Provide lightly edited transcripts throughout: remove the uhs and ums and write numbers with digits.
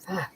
Ah,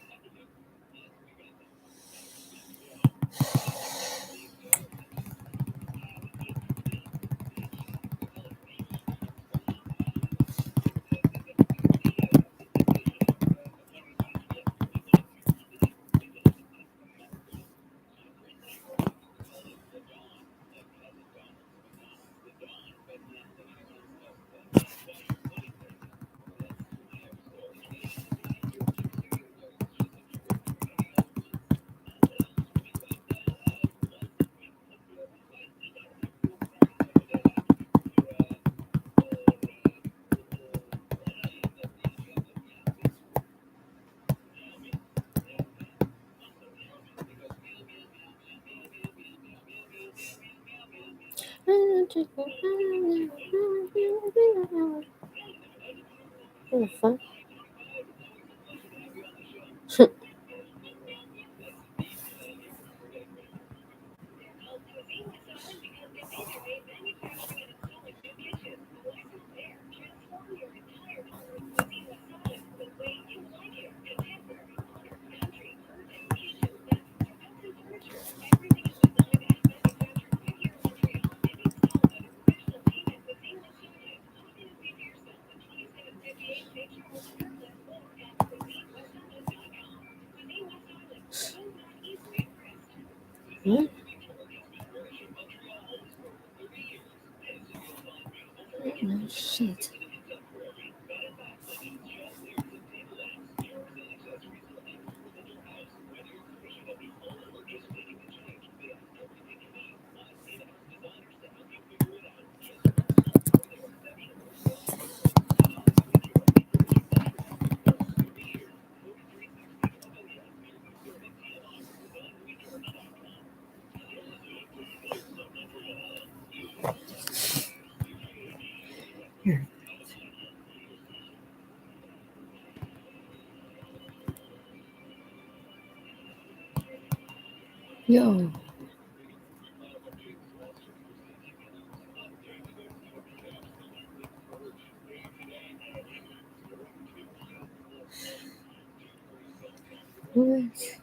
what the fuck? What? No shit. Yo. What?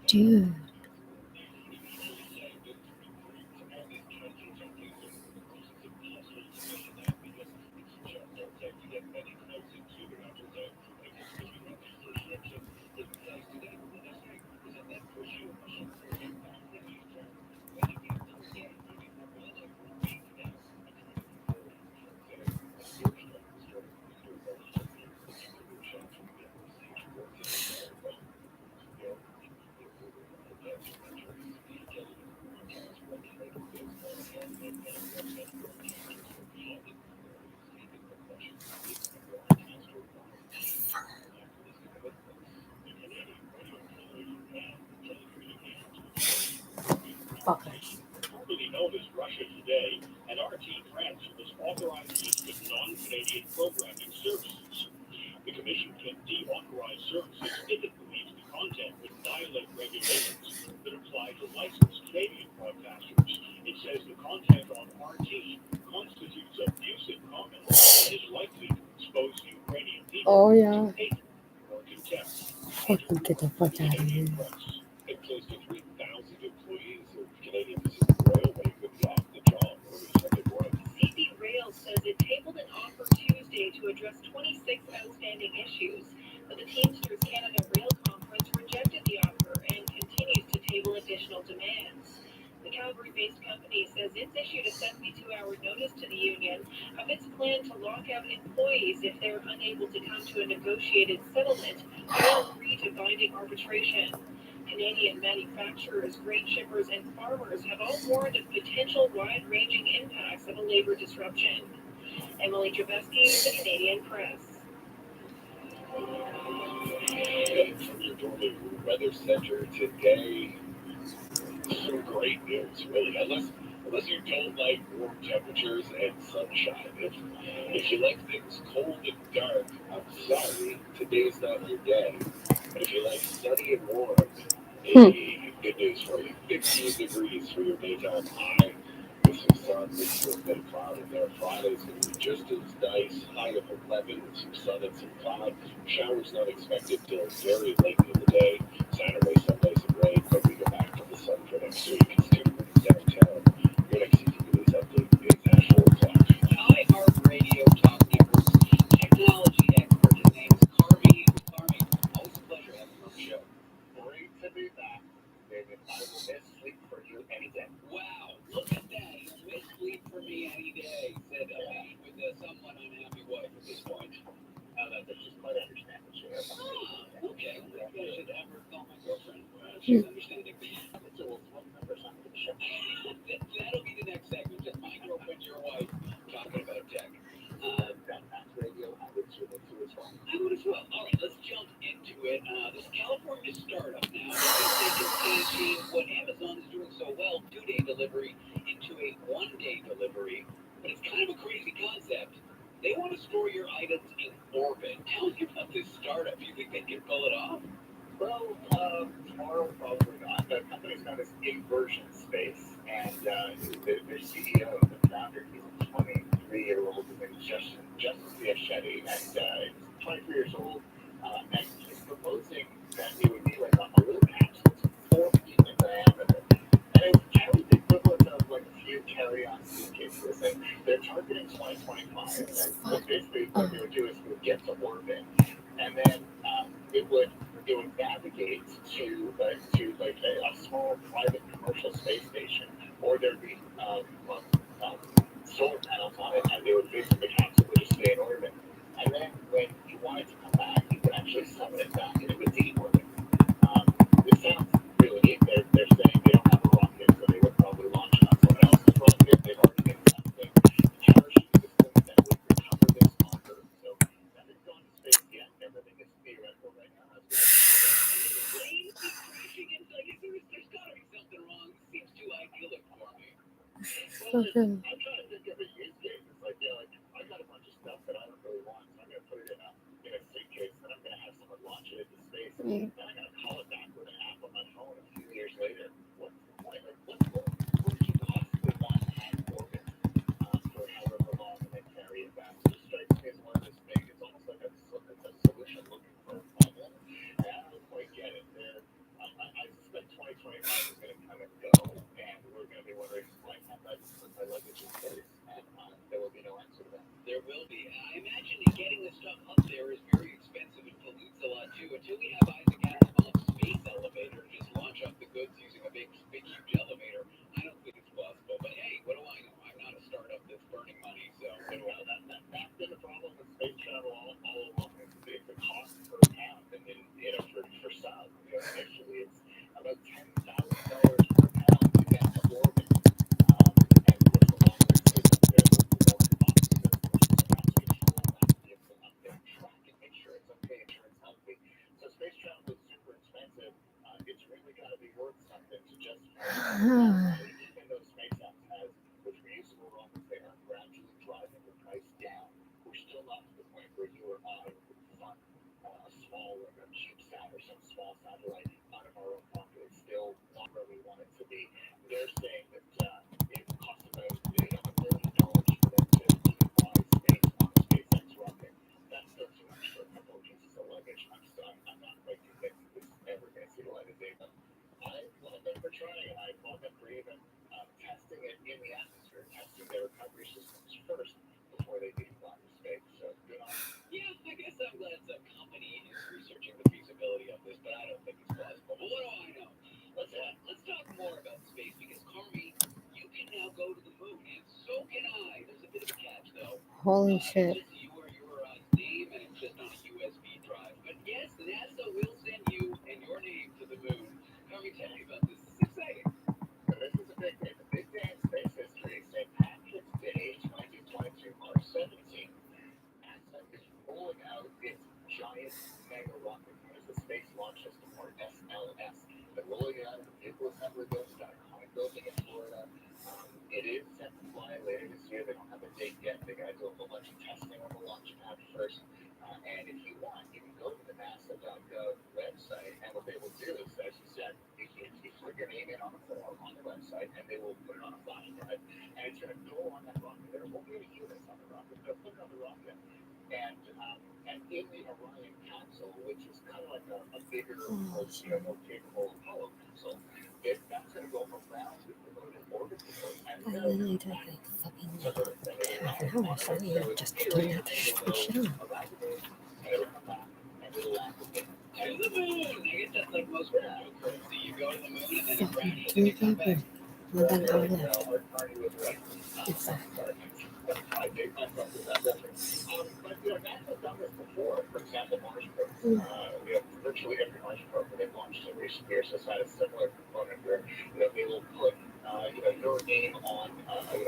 Dude. Fuckers. Oh yeah. Fucking get the fuck out of here. CP Rail says it tabled an offer Tuesday to address 26 outstanding issues, but the Teamsters Canada Rail Conference rejected the offer and continues to table additional demands. The Calgary-based company says it's issued a 72-hour notice to the union of its plan to lock out employees if they're unable to come to a negotiated settlement or agree to binding arbitration. Canadian manufacturers, grain shippers, and farmers have all warned of potential wide-ranging impacts of a labor disruption. Emily Trubisky, The Canadian Press. From your Dormant Weather Center today, some great news, really. Unless you don't like warm temperatures and sunshine. If you like things cold and dark, I'm sorry, today's not your day. But if you like sunny and warm, hey, good news for you. 15 degrees for your daytime high. With some sun, mixed with a bit of cloud in there. Friday's going to be just as nice, high of 11 with some sun and some cloud. Showers not expected till very late in the day. Saturday, Sunday, some rain, but we go back to the sun for next week. It's 2 degrees downtown. Your next CTV News update is at 4 o'clock. iHeartRadio Talk Network's technology expert. His name is Carmi. Carmi, always a pleasure having you on the show. Great to be back, David. I will miss sleep for you any day. Wow, look at that. You'll miss sleep for me any day, said a man with a somewhat unhappy wife at this point. That's just quite understandable. Okay. Maybe I should have her call my girlfriend. She's understanding. So we'll remember something to show. That'll be the next segment. Just my girlfriend, your wife, talking about tech. That's radio. I would tune into as well. I would as well. All right, let's jump into it. This California startup now is taking what Amazon is doing so well, 2-day delivery, into a 1-day delivery. But it's kind of a crazy concept. They want to store your items in orbit. Tell me about this startup. You think they can pull it off? Well, tomorrow probably not. The company's known as Inversion Space, and their CEO, the founder, he's a 23-year-old named Justin Piachetti, and he's 23 years old, and he's proposing that it would be like a little capsule, 4 feet in diameter, and it would carry the equivalent of like a few carry-on suitcases, and they're targeting 2025. And so basically, what they would do is it would get to orbit, and then it would navigate to like a small private commercial space station, or there'd be solar panels on it, and they would basically the capsule would just stay in orbit. And then when you wanted to come back, you could actually summon it back, and it would deorbit. This sounds really neat. They're saying they don't have a rocket, so they would probably launch it on someone else's rocket. They've already been testing parachute systems that would recover this on Earth. So nothing's going to space yet. Everything is theoretical right now. Plane keeps crashing into, like, there's got to be something wrong. It seems too idyllic for me. Well, I'm trying to think of a use case. It's like, I got a bunch of stuff that I don't really want, so I'm going to put it in a suitcase, and I'm going to have someone launch it into space, and I'm going to call it back with an app on my phone a few years later. What's the point? Like, what would you possibly want to have orbit for however long and then carry it back? It just strikes me as one of this thing. It's almost like it's a solution looking for a problem, and I don't quite get it. I suspect 2025 is going to come and go, and we're going to be wondering, like, how I just put my luggage in space, and there will be no answer to that. There will be. I imagine that getting this stuff up there is very expensive and pollutes a lot too. Until we have Isaac Asimov's space elevator to just launch off the goods using a big huge elevator, I don't think it's possible. But hey, what do I know? I'm not a startup that's burning money, so. Well, that's been the problem with space travel all along. It's the cost per pound, and then for some, initially it's about $10,000 per pound to get to orbit. And of course, the longer it stays up there, the more it costs, because of course it's about to control that vehicle up there, track it, make sure it's okay, make sure it's healthy. So space travel is super expensive. It's really got to be worth something to justify it. Even though SpaceX has those reusable rockets, they are gradually driving the price down. We're still not to the point where you or I would fund a small, like a CubeSat or some small satellite out of our own pocket. It's still not where we want it to be. They're saying that it costs about $1 million for them to fly space on a SpaceX rocket. That's still too much for a couple of pieces of luggage. I'm not quite convinced this is ever going to see the light of day. But I love them for trying, and I love them for even testing it in the atmosphere, testing their recovery systems first before they do fly to space. So good on them. Yeah, I guess I'm glad some company is researching the feasibility of this, but I don't think it's possible. But what do I know? Let's talk more about space, because Carmi, you can now go to the moon, and so can I. There's a bit of a catch, though. Holy shit. It's just your name, and it's just on a USB drive. But yes, NASA will send you and your name to the moon. Carmi, tell me about this. This is exciting. So this is a big day. The big day in space history. St. Patrick's Day 2022 March 7th the Vehicle Assembly Building, got a comic building in Florida. It is set to fly later this year. They don't have a date yet. They got to do a whole bunch of testing on the launch pad first. And if you want, you can go to the NASA.gov website, and what they will do is, as you said, you put your name in on the form on the website, and they will put it on a flash drive, and it's going to go on that rocket. There won't be any humans on the rocket. They'll put it on the rocket, and in the Orion capsule, which is kind of like a bigger, more capable Apollo capsule, that's going to go around the moon and orbit the moon, and I literally took like fucking half an hour for me just to do that shit on. To the moon. I guess that's like most cryptocurrency. You go to the moon and then you Fucking crash to and you the come back. moon. More than an hour left. It's that. But NASA's done this before. For example, Mars probe. Virtually every Mars probe that they've launched in recent years has had a similar component where they will put your name on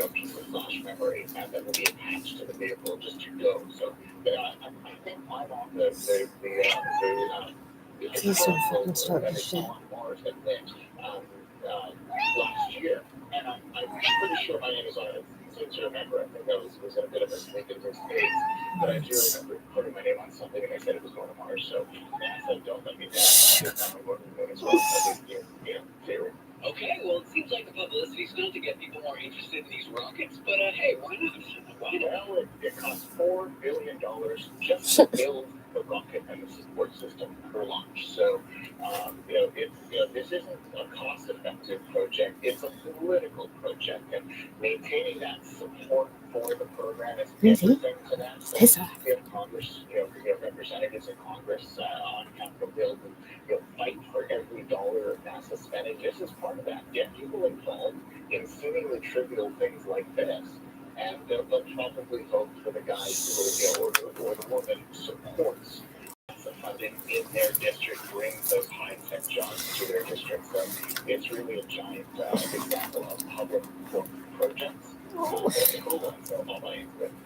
a piece of flash memory, and that will be attached to the vehicle just to go. So I think I'm on the Please don't fucking start this shit. on Mars that went last year, and I'm pretty sure my name is on it. I seem to remember. I think that was in a bit of a sleep into space, but I do remember putting my name on something, and I said it was going to Mars. So NASA, don't let me down. I'm going to the moon as well. Theory. Okay, well, it seems like the publicity's not to get people more interested in these rockets, but hey, why not? Why not? Well, it costs $4 billion just to build the rocket and the support system per launch. So, this isn't a cost-effective project. It's a political project, and maintaining that support for the program is everything to that. So, Piss off. we have Congress, we have representatives in Congress on Capitol Hill who fight for every dollar of NASA spending. This is part of that. Get people involved in seemingly trivial things like this, and they'll probably vote for the guy who, or the woman who supports NASA funding in their district, brings those high-tech jobs to their district. So it's really a giant example of public projects.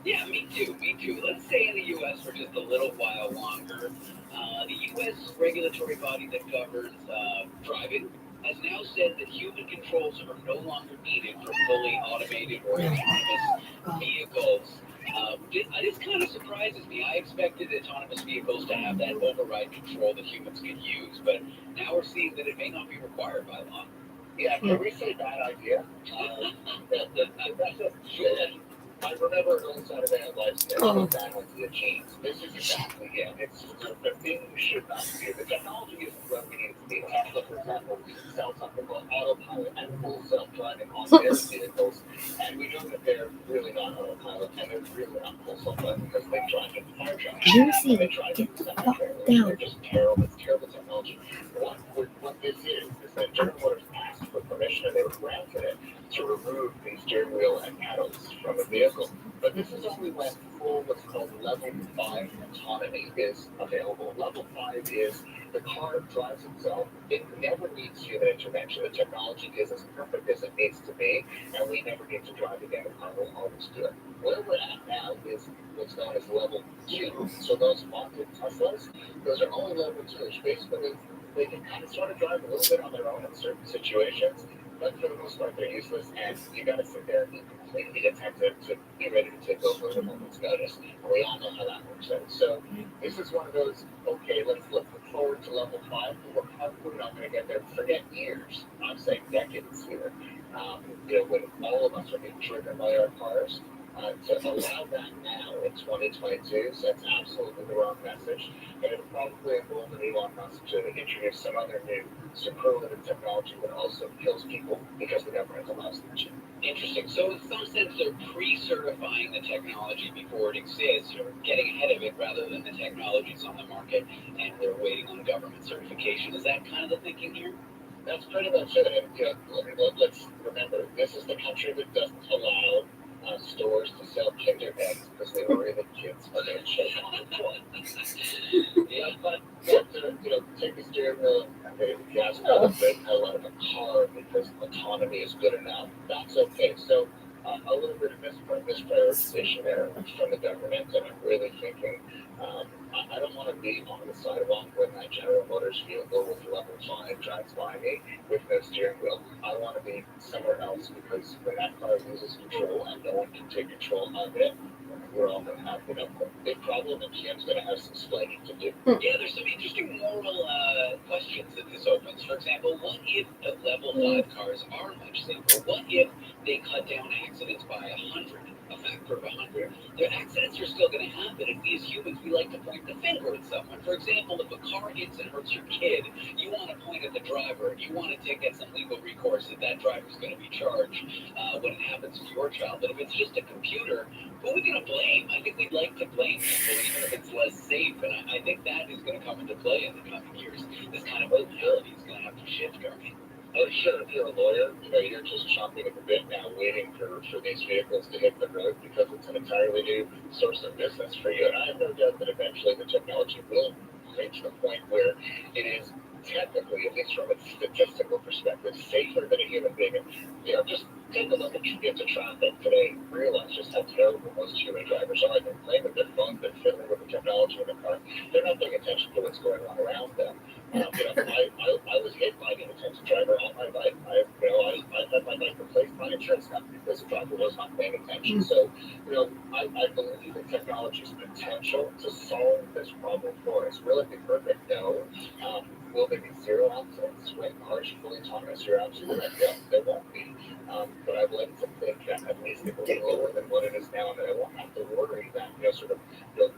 Yeah, me too. Let's stay in the U.S. for just a little while longer. The U.S. regulatory body that governs driving has now said that human controls are no longer needed for fully automated or autonomous vehicles. This kind of surprises me. I expected autonomous vehicles to have that override control that humans can use, but now we're seeing that it may not be required by law. Yeah, can we say bad idea? That's a shit. I remember on Saturday Night Live saying, bad idea change. This is exactly it. It's the thing you should not do. The technology isn't what we need it to be. Tesla, for example, sells something called autopilot and full self-driving on their vehicles. And we know that they're really not autopilot, and they're really not full self-driving because they drive in fire trucks. Lucy, They drive in get the fuck semi-trailers. down. They're just terrible. It's terrible technology. What this is that General Motors asked for permission, and they were granted it to remove the steering wheel and pedals from a vehicle. But this is only when full what's called level 5 autonomy is available. Level 5 is the car drives itself. It never needs human intervention. The technology is as perfect as it needs to be, and we never need to drive again. The car will always do it. Where we're at now is what's known as level 2. So those haunted Teslas, those are only level 2, which basically they can kind of sort of drive a little bit on their own in certain situations, but for the most part they're useless, and you got to sit there and be completely attentive to be ready to take over at a moment's notice. And we all know how that works out. So this is one of those, okay, let's look forward to level 5, but we're not going to get there. Forget years. I'm saying decades here. When all of us are being driven by our cars, to allow that now in 2022 sends absolutely the wrong message, and it'll probably embolden Elon Musk to introduce some other new superlative technology that also kills people because the government allows them to. Interesting. So in some sense, they're pre-certifying the technology before it exists, or getting ahead of it rather than the technology's on the market, and they're waiting on government certification. Is that kind of the thinking here? That's pretty much it. And let's remember, this is the country that doesn't allow stores to sell Kinder eggs because they worry that kids are going to choke on the toy. But take the steering wheel and the gas pedal and brake pedal out of a car because autonomy is good enough. That's okay. So a little bit of misprioritization there from the government, and I'm really thinking I don't want to be on the sidewalk when that General Motors vehicle with level 5 drives by me with no steering wheel. I want to be somewhere else because when that car loses control and no one can take control of it, we're all going to have a big problem, and Kim's going to have some explaining to do. Yeah, there's some interesting moral questions that this opens. For example, what if the level 5 cars are much safer? What if they cut down accidents by 100, a factor of 100? The accidents are still going to happen, and we as humans, we like to point the finger at someone. For example, if a car hits and hurts your kid, you want to point at the driver. You want to get some legal recourse that driver's going to be charged when it happens to your child. But if it's just a computer, who are we going to blame? I think we'd like to blame people, even if it's less safe, and I think that is going to come into play in the coming years. This kind of mentality is going to have to shift, Garmy. Oh, sure, if you're a lawyer, you're just chomping at the bit now, waiting for these vehicles to hit the road because it's an entirely new source of business for you. And I have no doubt that eventually the technology will reach the point where it is technically, at least from a statistical perspective, safer than a human being. And, just take a look at traffic today. Realize just how terrible most human drivers are. They're playing with their phones, they're fiddling with the technology in the car. They're not paying attention to what's going on around them. I was hit by an intensive driver on my bike. I had my bike replaced. My insurance company because the driver was not paying attention. So, I believe that technology's potential to solve this problem for us. Will it be perfect? No. Will there be zero accidents when cars are fully autonomous? You're absolutely right. Yeah, there won't be. But I'd like to think that at least it will be lower than what it is now, and that I won't have to worry that,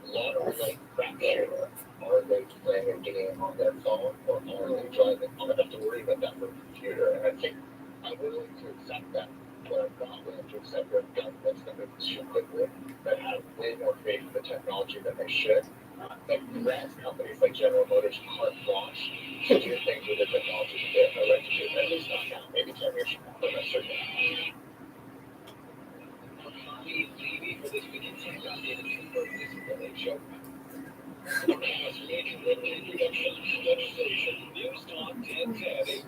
lottery-like crapshoot. Are they playing a game on their phone, or are they driving? I'm going to have to worry about that for a computer, and I think I'm willing to accept that. But I'm not willing to accept that governments that move too quickly, that have way more faith in the technology than they should, that grants companies like General Motors carte blanche to do things with the technology that they have no right to do. At least not now. Maybe 10 years from now, but not certainly Maybe for this weekend, take on the this is the late show. House making the introduction legislation. News Talk 1010.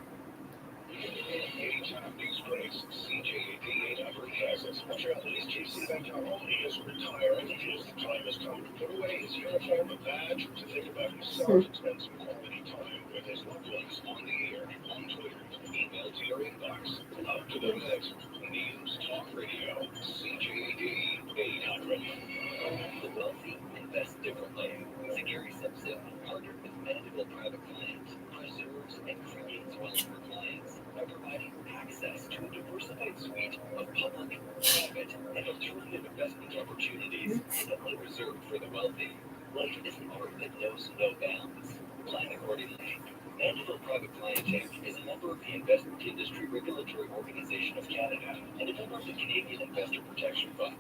Anytime news breaks, CJAD 800 has it. Montreal's JC Vecchione is retiring. His time has come to put away his uniform and badge to think about himself and spend some quality time with his loved ones on the air, on Twitter, email to your inbox. Up to the next News Talk Radio, CJAD 800. The wealthy invest differently. Gary Simpson partnered with Mandeville Private Clients, preserves and creates wealth for clients by providing access to a diversified suite of public, private, and alternative investment opportunities only reserved for the wealthy. Life is an art that knows no bounds. Plan accordingly. Mandeville Private Client Inc. is a member of the Investment Industry Regulatory Organization of Canada and a member of the Canadian Investor Protection Fund.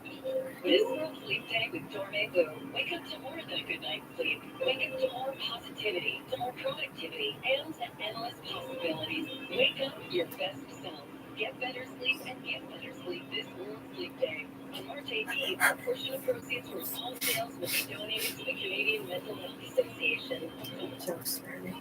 This is Sleep Day with Dormez-vous. Wake up to more than a good night's sleep. Wake up to more positivity, to more productivity, and to endless possibilities. Wake up your best self. Get better sleep and get better sleep this World Sleep Day. On March 18th, a portion of proceeds from all sales will be donated to the Canadian Mental Health Association. So sorry.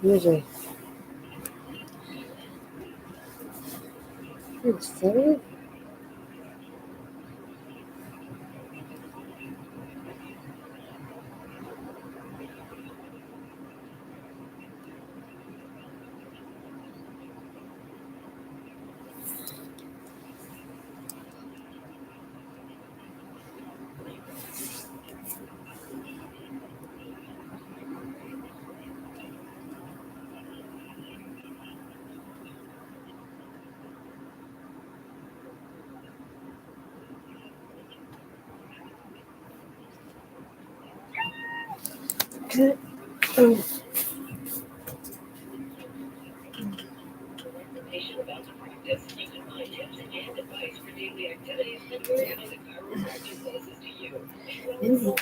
Usually. Sorry. Information about the practice. You can find tips and advice for daily activities and where the chiropractor closest to you. Mindy.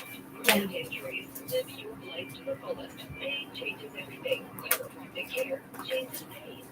Prevent injuries. Live your life to the fullest. Pain changes everything. Chiropractic care changes pain.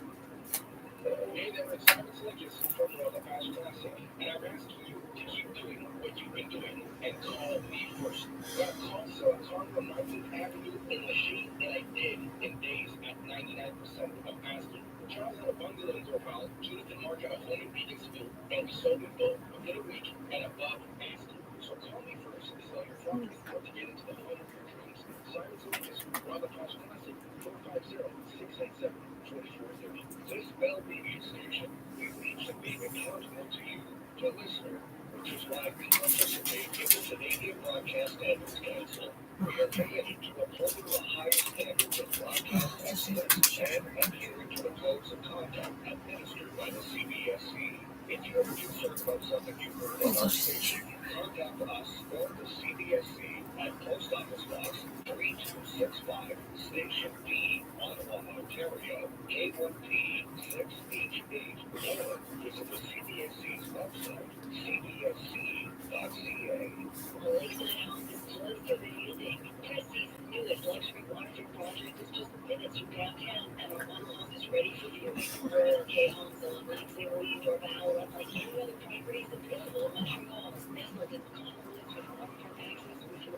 Hey there, it's Simon Slickis from the Fast Classic, and I'm asking you to keep doing what you've been doing and call me first. That call so a car from 19th Avenue in Lachine that I did in days at 99% of asking. Charles had a bungalow in Dorval, Judith and Mark had a home in Beaconsfield, and we sold them both within a week and above asking. So call me first to sell your property or to get into the home of your dreams. Simon Slickis, Robert Fast Classic, 450-687-2430. This Bell Radio station, we reach and be accountable to you, the listener, which is why we participate in the Canadian Broadcast Standards Council. We are committed to upholding the highest standards of broadcast excellence and adhering to the codes of conduct administered by the CBSC. If you are concerned about something you heard on our station, contact us or the CBSC at Post Office Box 3265, Station D, Ottawa, Ontario, K1P 6H8, or visit the CBSC's website, cbsc.ca. Lakeside Homes is close to the evening. Christie's newest luxury waterfront project is just minutes from downtown, and our one home is ready for viewing. Royal K Homes on Lansing, Dorval, unlike any other properties available in Montreal. Nestled in the Commonwealth with waterfront access with your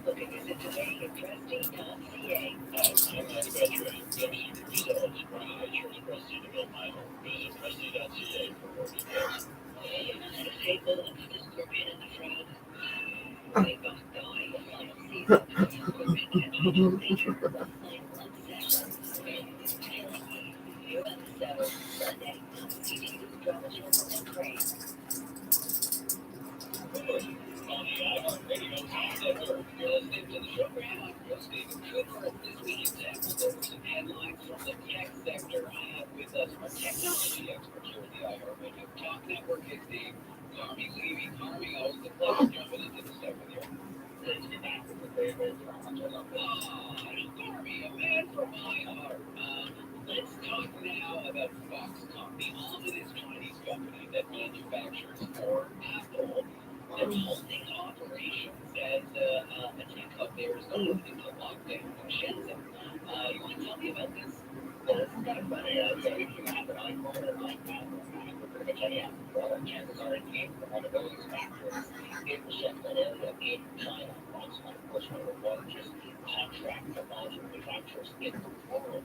Look and visit today at prestige.ca. I'm not about your redemption yourselves. I chose Prestige to build my home. Visit Prestige.ca for more details. You're not at a table and the scorpion in the front. They both die. Final season. Scorpion catching nature. 1917. You and the Seven. Sunday. CTV Drama Channel and Crane. On the iHeartRadio app network, you're listening to the program. I'm Steve Cooper. This week's tech, we'll go over some headlines from the tech sector. I have with us our technology expert here at the iHeartRadio Talk Network. His name, Carmi Levy. Carmi, always a pleasure jumping into the stuff with you. Great to be back with the David. How much I love this. Carmi, a man from my heart. Let's talk now about Foxconn, the ominous Chinese company that manufactures for Apple. That's holding operations as a tech hub there is going into lockdown in Shenzhen. You want to tell me about this? Well, it's kind of funny. If you have an iPhone or an iPad or a Mac or pretty much any Apple product, chances are it came from one of those factories in the Shenzhen area in China. Foxconn, of course, one of the largest contract technology manufacturers in the world.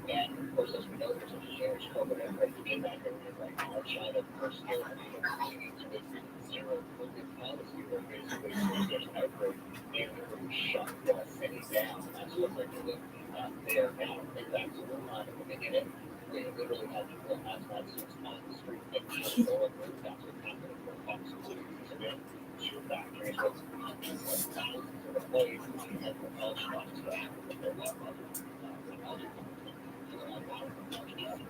And of course, as we know, there's a huge COVID outbreak in that area right now. China, of course, still continuing to its zero COVID policy, where basically there's an outbreak, they literally shut the city down. And that's what they're doing there now. In fact, so we're not at the beginning. We literally have people in hazmat suits on the street and just going through. That's what's happening for Foxconn today. Two factories with hundreds of thousands of employees and technology office staff with their technology company.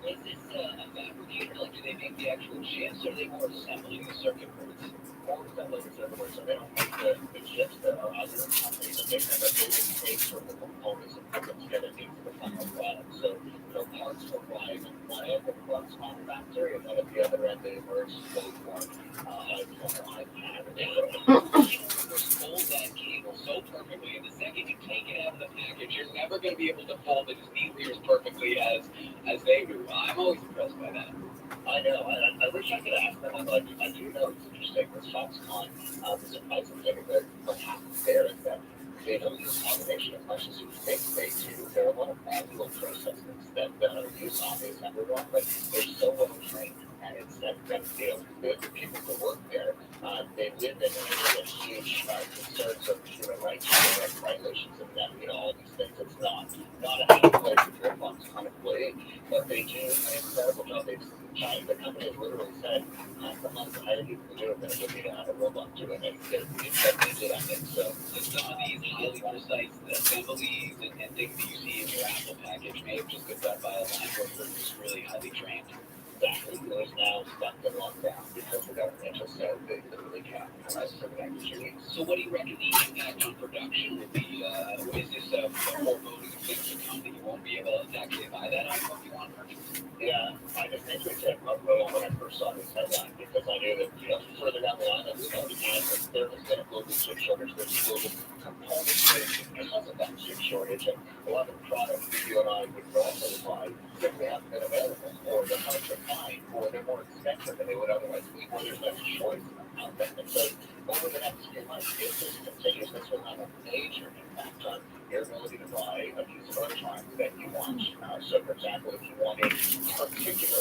Is this a fabricator? Like, do they make the actual chips, or are they more assembling the circuit boards? More assembling the circuit boards, so they don't make the chips that are other companies that make them, but they will take sort of the components and put them together into the final product. So, parts for flying on one end of the Foxconn factory, and then at the other end they merge both one iPhone or iPad. Just fold that cable so perfectly, and the second you take it out of the package, you're never going to be able to fold it as neatly or as perfectly as they do. I'm always impressed by that. I know. I wish I could ask them. I'm like, I do know it's interesting with Foxconn. The surprising thing is that what happens there is that they don't use automation as much as you think they do. There are a lot of manual processes that are used on the assembly line, but they're so well trained. And it's that the people who work there, they live in huge concerns of human rights violations and that, all these things. It's not a happy place if you're a Foxconn employee, but they do an incredible job. The company has literally said, the months ahead of people to do it, then it would be to have a robot do it, and they did that. So some of these highly precise assemblies and things that you see in your Apple package may have just been done by a line worker who's really highly trained. Exactly. Who is now stuck in lockdown because the government just said they literally cannot for the next 2 weeks. So what do you reckon the impact on production will be? Is this a foreboding of things to come that you won't be able to actually buy that on what you want purchase? Yeah, I just think we said well when I first saw this headline because I knew that further down the line, there was going to global chip shortage, there's global component shortage because of that chip shortage, and a lot of the products that you and I would normally buy simply haven't been available, or they're hard to find, or they're more expensive than they would otherwise be, or there's less choice out there. And so over the next few months, if this continues, this will have a major impact on your ability to buy a piece of electronics that you want. So, for example, if you want a particular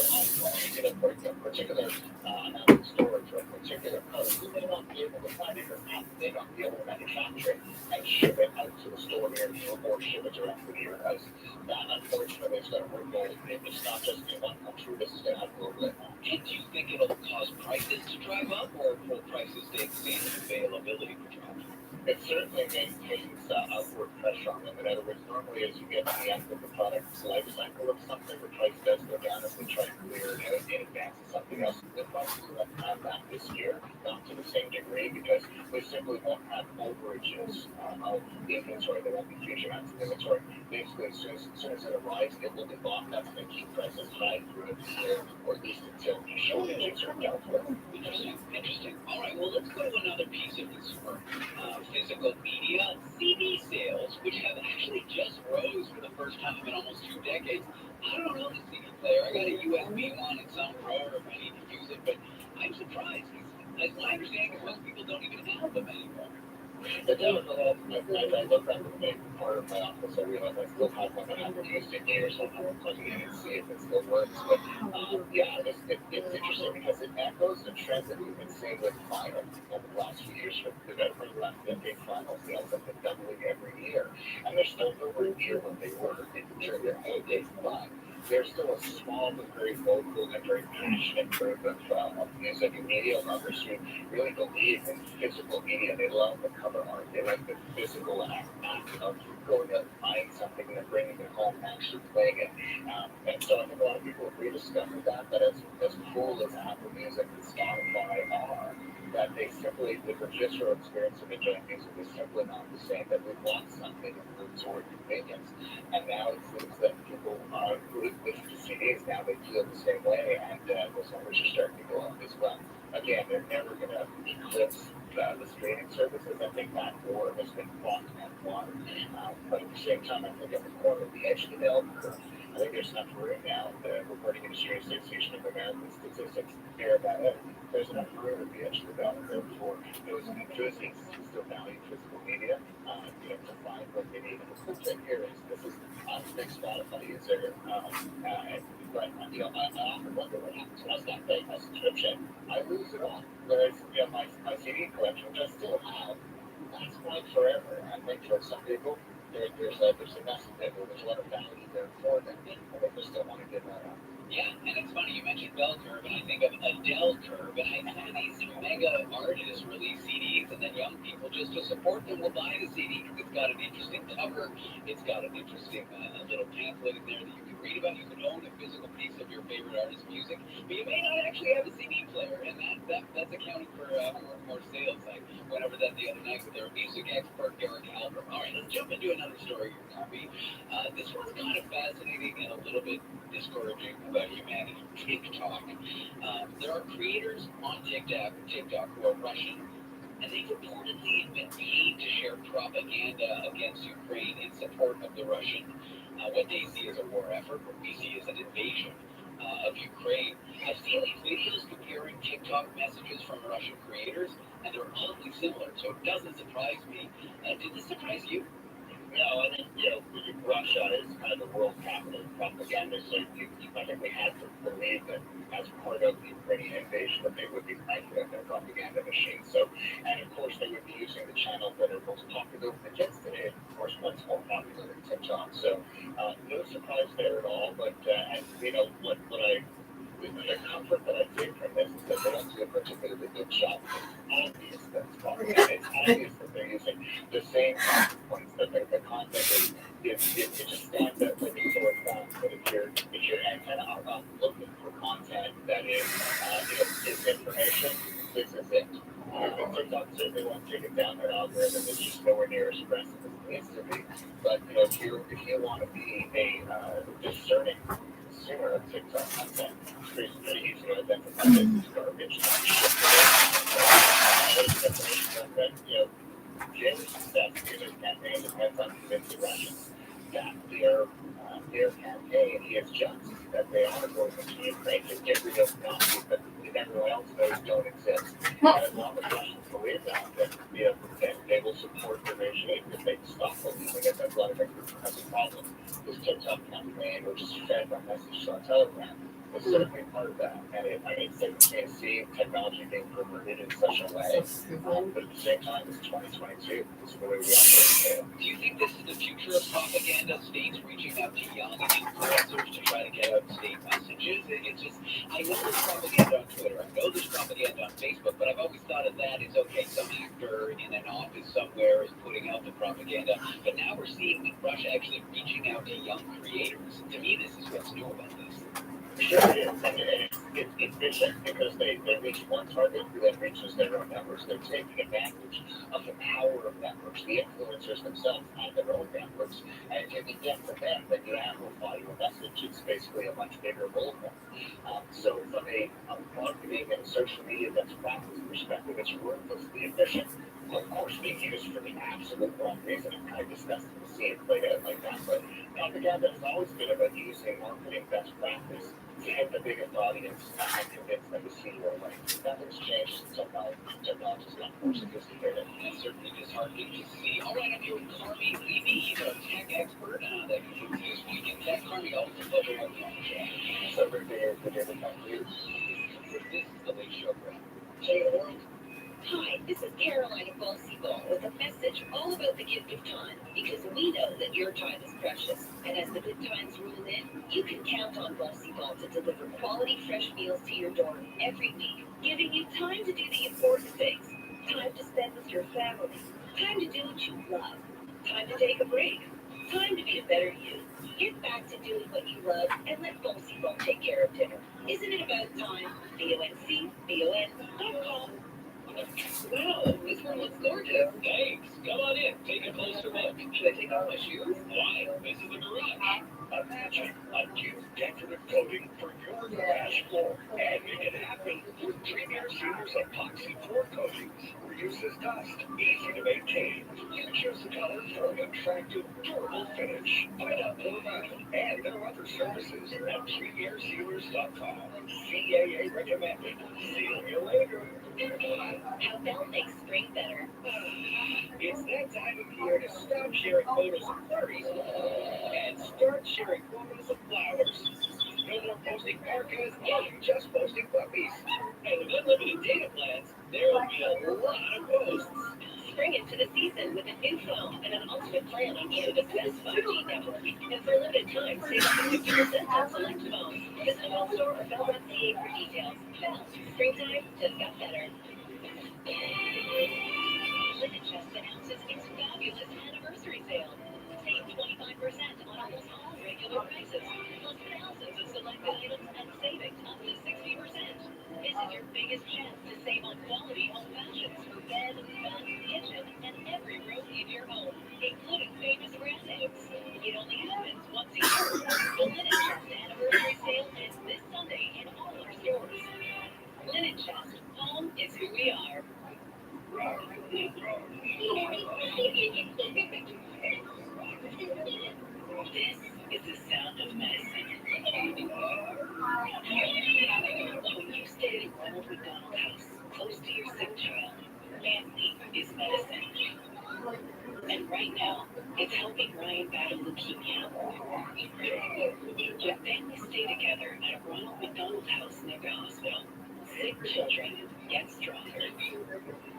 a particular amount of storage or a particular color, you may not be able to find it, or may not be able to manufacture it and ship it out to the store near you, or ship it directly to your house. That, unfortunately, is going to ripple. It's not just in one country. This is going to have global impact. And do you think it'll cause prices to drive up, or will prices stay the same and availability will drop? It certainly maintains upward pressure on them. In other words, normally as you get to the end of the product's life cycle of something, the price does go down as we try to clear it out in advance of something else. The prices won't have that this year, not to the same degree, because we simply won't have overages of inventory. There won't be huge amounts of inventory. Basically, as soon as it arrives, it will be bought. That's going to keep prices high throughout the year, or at least until the shortages are dealt with. Interesting. All right, well, let's go to another piece of consumer physical media. CD sales, which have actually just rose for the first time in almost 2 decades. I don't own a CD player. I got a USB one and some Pro if I need to use it, but I'm surprised. As my understanding is most people don't even have them anymore. The development, I look at the main part of my office, I realize I still have one that I haven't used in years, so I'm going to plug it in and see if it still works. But yeah, it's interesting because it echoes the trend that we've been seeing with vinyl over the last few years. For the last decade, vinyl sales have been doubling every year. And they're still nowhere near what they were during their heyday, but there's still a small but very vocal and very passionate group of music and media lovers who really believe in physical media. They love the cover art. They like the physical act of going out and buying something and then bringing it home and actually playing it. And so I think a lot of people have rediscovered that as cool as Apple Music and Spotify are, that they simply, the visceral experience of enjoying music is simply not the same, that we want something that moves toward convenience. And now it seems that people who listen to CDs now, they feel the same way, and those numbers are starting to go up as well. Again, they're never going to eclipse the streaming services. I think that war has been fought and won. But at the same time, I think at the corner of the edge of the bell curve, I think there's enough room now. The Recording Industry Association of American Statistics bear that out. There's enough room at the edge of the bell curve for those enthusiasts who still value physical media, to find what they need. And the cool thing here is this is I'm a big Spotify user, but I often wonder what happens when I stop paying my subscription. I lose it all. Whereas my CD collection, which I still have, that's mine forever. I think for some people, there's a message there. There's a lot of value there for them, and they just don't want to give that up. Yeah, and it's funny, you mentioned bell curve, and I think of Adele curve, and I have these mega artists release CDs, and then young people, just to support them, will buy the CD because it's got an interesting cover, it's got an interesting little pamphlet in there that you can read about. You can own a physical piece of your favorite artist's music, but you may not actually have a CD player, and that's accounting for more sales. I went over that the other night with our music expert, Derek Halper. All right, let's jump into another story here, Copy. This one's kind of fascinating and a little bit discouraging about humanity. TikTok. There are creators on TikTok who are Russian, and they've reportedly been paid to share propaganda against Ukraine in support of the Russian, what they see as a war effort, what we see as an invasion of Ukraine. I've seen these videos comparing TikTok messages from Russian creators, and they're oddly similar, so it doesn't surprise me. Did this surprise you? No, I think, Russia is kind of the world capital of propaganda, so I think we had to believe that as part of the Ukrainian invasion that they would be cranking out their propaganda machine. So, and of course they would be using the channels that are most popular with the kids today, of course much more popular than TikTok. So, no surprise there at all, but, the comfort that I take from this is that they don't do a particularly good job. It's obvious that it's propaganda. It's obvious that they're using the same points, that the content it just stands out like a sore thumb. But if your antenna are up looking for content that is information, this is it. It's TikTok certainly won't take it down their algorithm. It's just nowhere near as aggressive as it needs to be. But if you want to be a discerning consumer of TikTok content, it's pretty easy to identify this as garbage. Jail's success in his campaign depends on convincing Russians that their campaign is just, that they are going to Ukraine to get rid of Nazis that everyone else knows don't exist. And as long as Russians believe that, then they will support the regime if they stop believing it. That Vladimir Putin has a problem. This TikTok campaign, which is fed by messages on Telegram, is certainly part of that. And it's interesting to see technology being perverted in such a way. But at the same time, it's 2022. This is the way we operate. Do you think this is the future of propaganda? States reaching out to young influencers to try to get out state messages? It's just, I know there's propaganda on Twitter, I know there's propaganda on Facebook, but I've always thought of that as, okay, some actor in an office somewhere is putting out the propaganda, but now we're seeing Russia actually reaching out to young creators. To me, this is what's new about this. Sure it is. And it's efficient because they reach one target who then reaches their own networks. They're taking advantage of the power of networks. The influencers themselves have their own networks. And if you can get to them, then you amplify your message. It's basically a much bigger bullhorn. So from a marketing and social media best practice perspective, it's ruthlessly efficient. Of course, being used for the absolute wrong reason. It's kind of disgusting to see it played out like that. But propaganda has always been about using marketing best practice to hit the biggest audience and convince them to see your way. Nothing's changed since technology's gotten more sophisticated. That's certainly disheartening to see. All right, I'm here with Carmi Levy, a tech expert that contributes this week in tech. Carmi, always a pleasure having you on the show. So good to talk to you. This is the Late Show, Brad. Hey, world. Hi, this is Caroline of Balsyball with a message all about the gift of time, because we know that your time is precious. And as the good times roll in, you can count on Balsyball to deliver quality fresh meals to your door every week, giving you time to do the important things. Time to spend with your family. Time to do what you love. Time to take a break. Time to be a better you. Get back to doing what you love and let Balsyball take care of dinner. Isn't it about time? BONCBON.com. Wow, this one looks gorgeous. Thanks. Come on in. Take a closer look. Should I take off my shoes? Why? This is a garage. Imagine a new decorative coating for your garage floor and make it happen with Premier Sealers epoxy floor coatings. Reduces dust, easy to maintain. You choose the color for an attractive, durable finish. Find out more about it and their other services at PremierSealers.com. CAA recommended. See you later. How Belle makes spring better. It's that time of year to stop sharing photos of flurries and start sharing photos of flowers. No more posting parkas, just posting puppies. And with unlimited data plans, there'll be a lot of posts. Spring into the season with a new phone and an ultimate plan on Canada's best 5G network. And for a limited time, save up to 50% on select phones. Visit a Bell store or Bell.ca for details. Bell, springtime just got better. Linen Chest announces its fabulous anniversary sale. Save 25% on almost all regular prices, plus thousands of selected items and savings up to 60%. Visit your biggest chance to save on quality home fashions for bed, bath, kitchen, and every room in your home, including famous brand names. It only happens once a year. The Linen Chest anniversary sale ends this Sunday in all our stores. Linen Chest, home is who we are. This is the sound of medicine. When you stay at a Ronald McDonald House, close to your sick child, family is medicine. And right now, it's helping Ryan battle leukemia. When families stay together at a Ronald McDonald House near the hospital, sick children get stronger.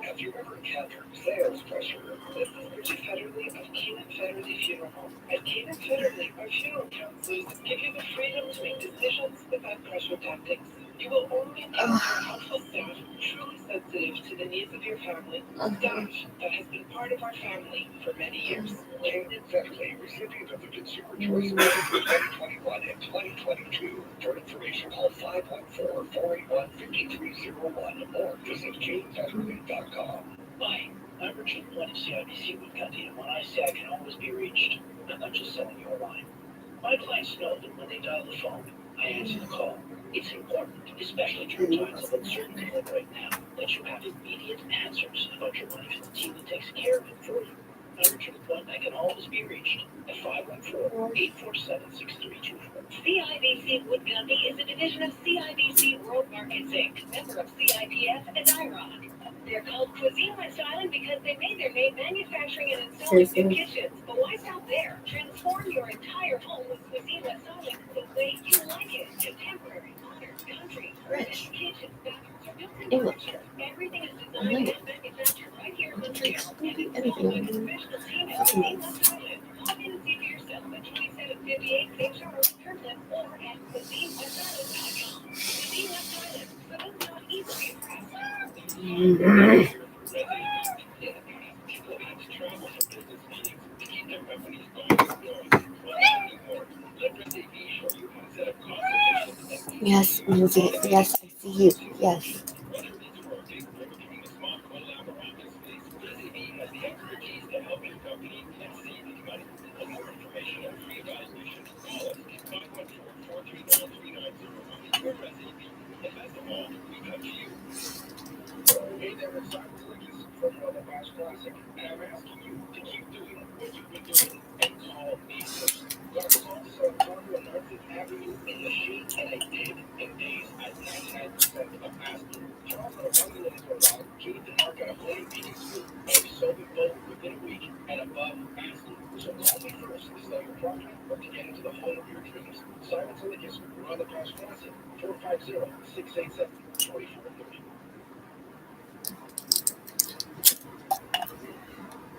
Have you ever encountered sales pressure? This is Richard Federley of Keenan Federley Funeral Home. At Keenan Federley, our funeral counselors give you the freedom to make decisions without pressure tactics. You will only encounter helpful staff, truly sensitive alternative to the needs of your family. Staff that has been part of our family for many years. Exactly. Recipient of the Consumer Choice Award for 2021 and 2022. For information, call 514-481-5301 or visit jamesatherley.com. Hi, I'm Richard Flynn at CIBC Woodcutting, and when I say I can always be reached, I'm not just selling you a line. My clients know that when they dial the phone, I answer the call. It's important, especially during times of uncertainty like right now, that you have immediate answers about your money from the team that takes care of it for you. I'm Richard Flynn. I can always be reached at 514-847-6324. CIBC Woodcutting is a division of CIBC World Markets Inc., member of CIPF and IROC. They're called Cuisine West Island because they made their name manufacturing and installing new kitchens. But why stop there? Transform your entire home with Cuisine West Island the way you like it. Contemporary, modern, country, British, kitchens, bathrooms, or built-in furniture. Everything is designed and manufactured right here in Montreal and installed by the professional team at Cuisine West Island. Log in and see for yourself at 2758 St. Charles, Kirkland, or at CuisineWestIsland.com. Cuisine West Island, for those not easily impressed. Yes, Lindsay. Yes, I see you. Yes. Hey there, it's Simon Lucas from the Bass Classic, and I'm asking you to keep doing what you've been doing and call me first. Got a call from Fargo and North Avenue in the shade, and I did in days at 99% of asking. Charles on a $1 million dollar, Keith and Mark at a flame meeting school, and we sold them both within a week and above asking. So call me first to sell your property or to get into the home of your dreams. Simon Lucas, we're on the Bass Classic, 450-687-2430.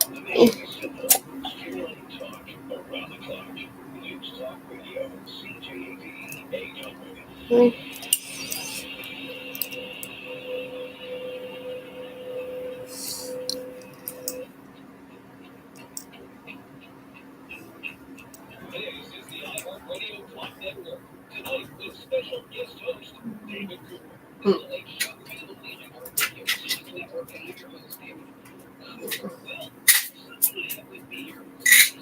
Amazing simple, stimulating talk around the clock. News Talk Radio, CJAD 800. This is the iHeartRadio Clock Network. Tonight with special guest host David Cooper. The Late Show on the iHeartRadio Clock Network, and I'm your host David Cooper. Well, somebody with me here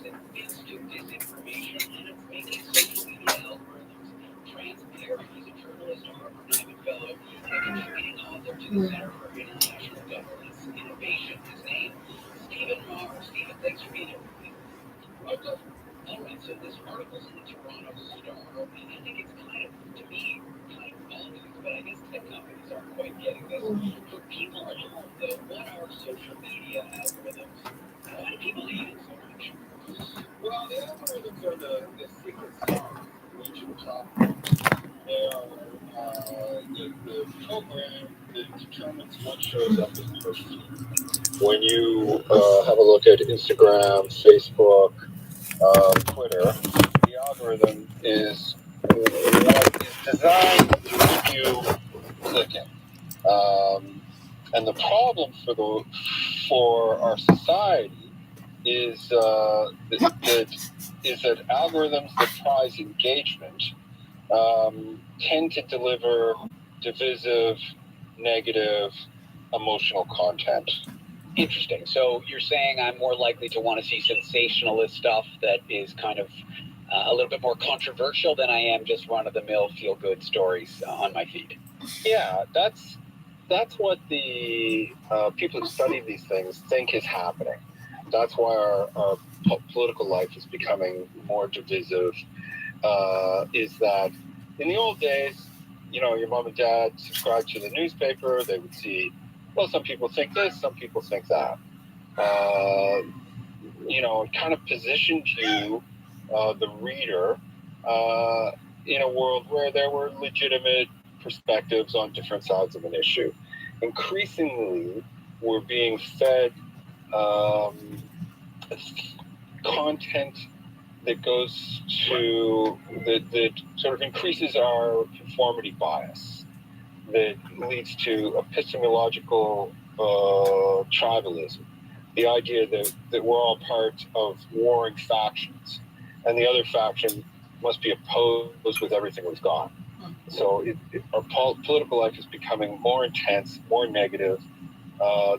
that fits to disinformation and it's making social media algorithms transparent. He's a journalist, a Harvard Diamond Fellow, and a contributing author to the Center for International Governance Innovation. His name, Stephen Maher. Stephen, thanks for being here with me. Welcome. All right, so this article's in the Toronto Star, and I think it's kind of, to me, kind of obvious, but I guess tech companies aren't quite getting this. For people at home, though, what are social media algorithms? Why do people hate it so much? Well, the algorithms are the secret sauce which we're talking about. They are the program that determines what shows up in your feed. When you have a look at Instagram, Facebook, Twitter, the algorithm is what is designed to keep you clicking. And the problem for our society is that algorithms that prize engagement tend to deliver divisive, negative, emotional content. Interesting. So you're saying I'm more likely to want to see sensationalist stuff that is kind of a little bit more controversial than I am just run-of-the-mill feel-good stories on my feed. Yeah, that's what the people who study these things think is happening. That's why our political life is becoming more divisive. Is that in the old days, your mom and dad subscribed to the newspaper, they would see, well, some people think this, some people think that. It kind of positioned you, the reader, in a world where there were legitimate perspectives on different sides of an issue. Increasingly, we're being fed content that goes to that sort of increases our conformity bias. that leads to epistemological tribalism. The idea that we're all part of warring factions, and the other faction must be opposed with everything we've got. So our political life is becoming more intense, more negative.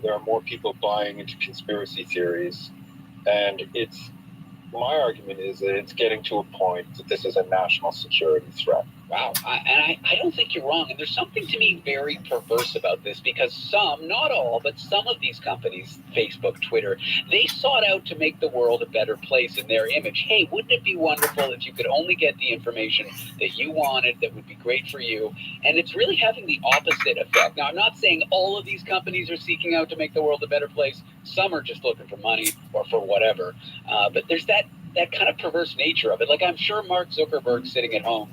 There are more people buying into conspiracy theories, and my argument is that it's getting to a point that this is a national security threat. Wow, I don't think you're wrong. And there's something to me very perverse about this, because some, not all, but some of these companies, Facebook, Twitter, they sought out to make the world a better place in their image. Hey, wouldn't it be wonderful if you could only get the information that you wanted that would be great for you? And it's really having the opposite effect. Now, I'm not saying all of these companies are seeking out to make the world a better place. Some are just looking for money or for whatever. But there's that kind of perverse nature of it. Like, I'm sure Mark Zuckerberg sitting at home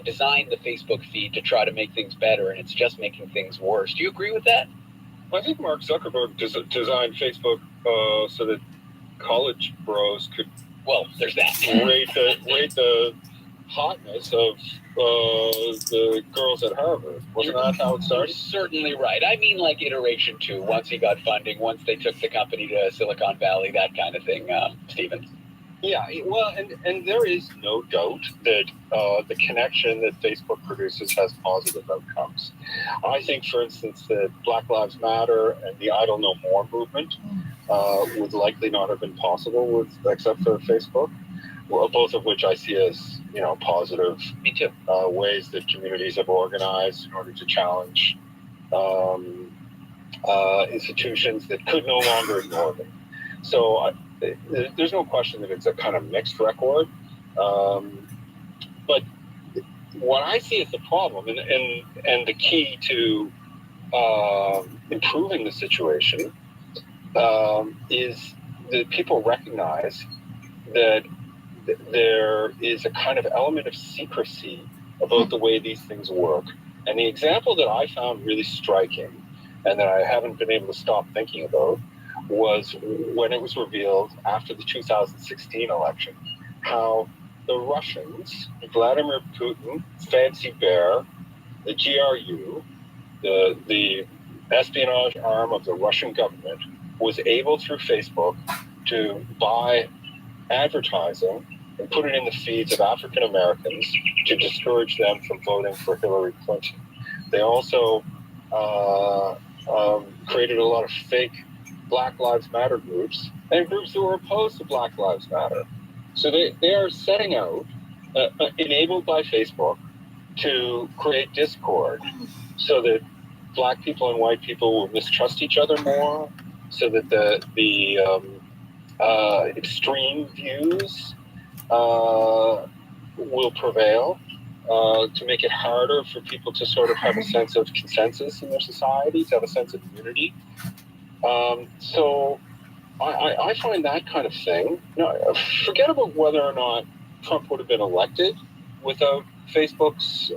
designed the Facebook feed to try to make things better, and it's just making things worse. Do you agree with that? I think Mark Zuckerberg designed Facebook so that college bros could there's that. rate the hotness of the girls at Harvard. Wasn't that how it You're started? certainly right. I mean, like iteration 2, once he got funding, once they took the company to Silicon Valley, that kind of thing, Stephen. Yeah, well, and there is no doubt that the connection that Facebook produces has positive outcomes. I think, for instance, that Black Lives Matter and the I Don't Know More movement would likely not have been possible except for Facebook. Well, both of which I see as positive. Me too. Ways that communities have organized in order to challenge institutions that could no longer ignore them. So there's no question that it's a kind of mixed record. But what I see as the problem, and the key to improving the situation, is that people recognize that there is a kind of element of secrecy about the way these things work. And the example that I found really striking, and that I haven't been able to stop thinking about, was when it was revealed after the 2016 election, how the Russians, Vladimir Putin, Fancy Bear, the GRU, the espionage arm of the Russian government, was able through Facebook to buy advertising and put it in the feeds of African Americans to discourage them from voting for Hillary Clinton. They also created a lot of fake Black Lives Matter groups and groups that were opposed to Black Lives Matter. So they are setting out, enabled by Facebook, to create discord so that Black people and white people will mistrust each other more, so that the extreme views will prevail, to make it harder for people to sort of have a sense of consensus in their society, to have a sense of unity. So I find that kind of thing, forget about whether or not Trump would have been elected without Facebook's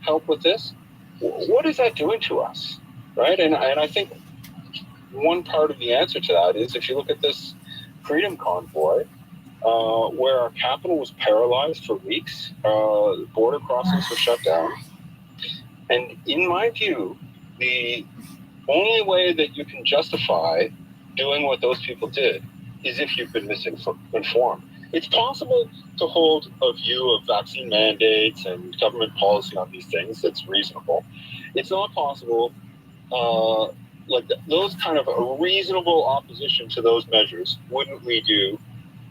help with this. What is that doing to us, right? And I think one part of the answer to that is, if you look at this Freedom Convoy, where our capital was paralyzed for weeks, border crossings were shut down. And in my view, the only way that you can justify doing what those people did is if you've been misinformed. It's possible to hold a view of vaccine mandates and government policy on these things that's reasonable. It's not possible, those kind of a reasonable opposition to those measures wouldn't lead you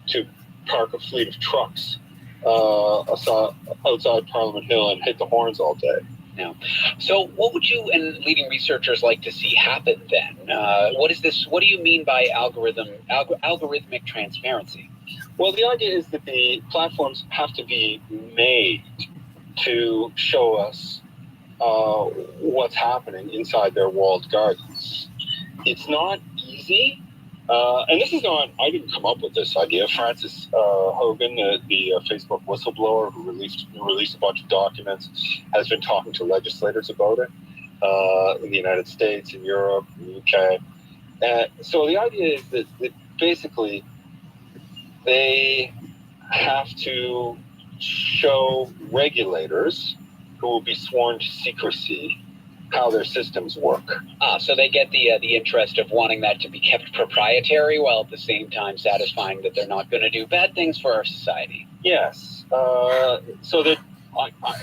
to park a fleet of trucks outside Parliament Hill and hit the horns all day. Yeah. So what would you and leading researchers like to see happen then? What do you mean by algorithmic transparency? Well, the idea is that the platforms have to be made to show us what's happening inside their walled gardens. It's not easy. And this is not, I didn't come up with this idea. Frances Hogan, the Facebook whistleblower who released a bunch of documents, has been talking to legislators about it in the United States, in Europe, in the UK. So the idea is that basically they have to show regulators who will be sworn to secrecy how their systems work. So they get the interest of wanting that to be kept proprietary while at the same time satisfying that they're not going to do bad things for our society. Yes. So that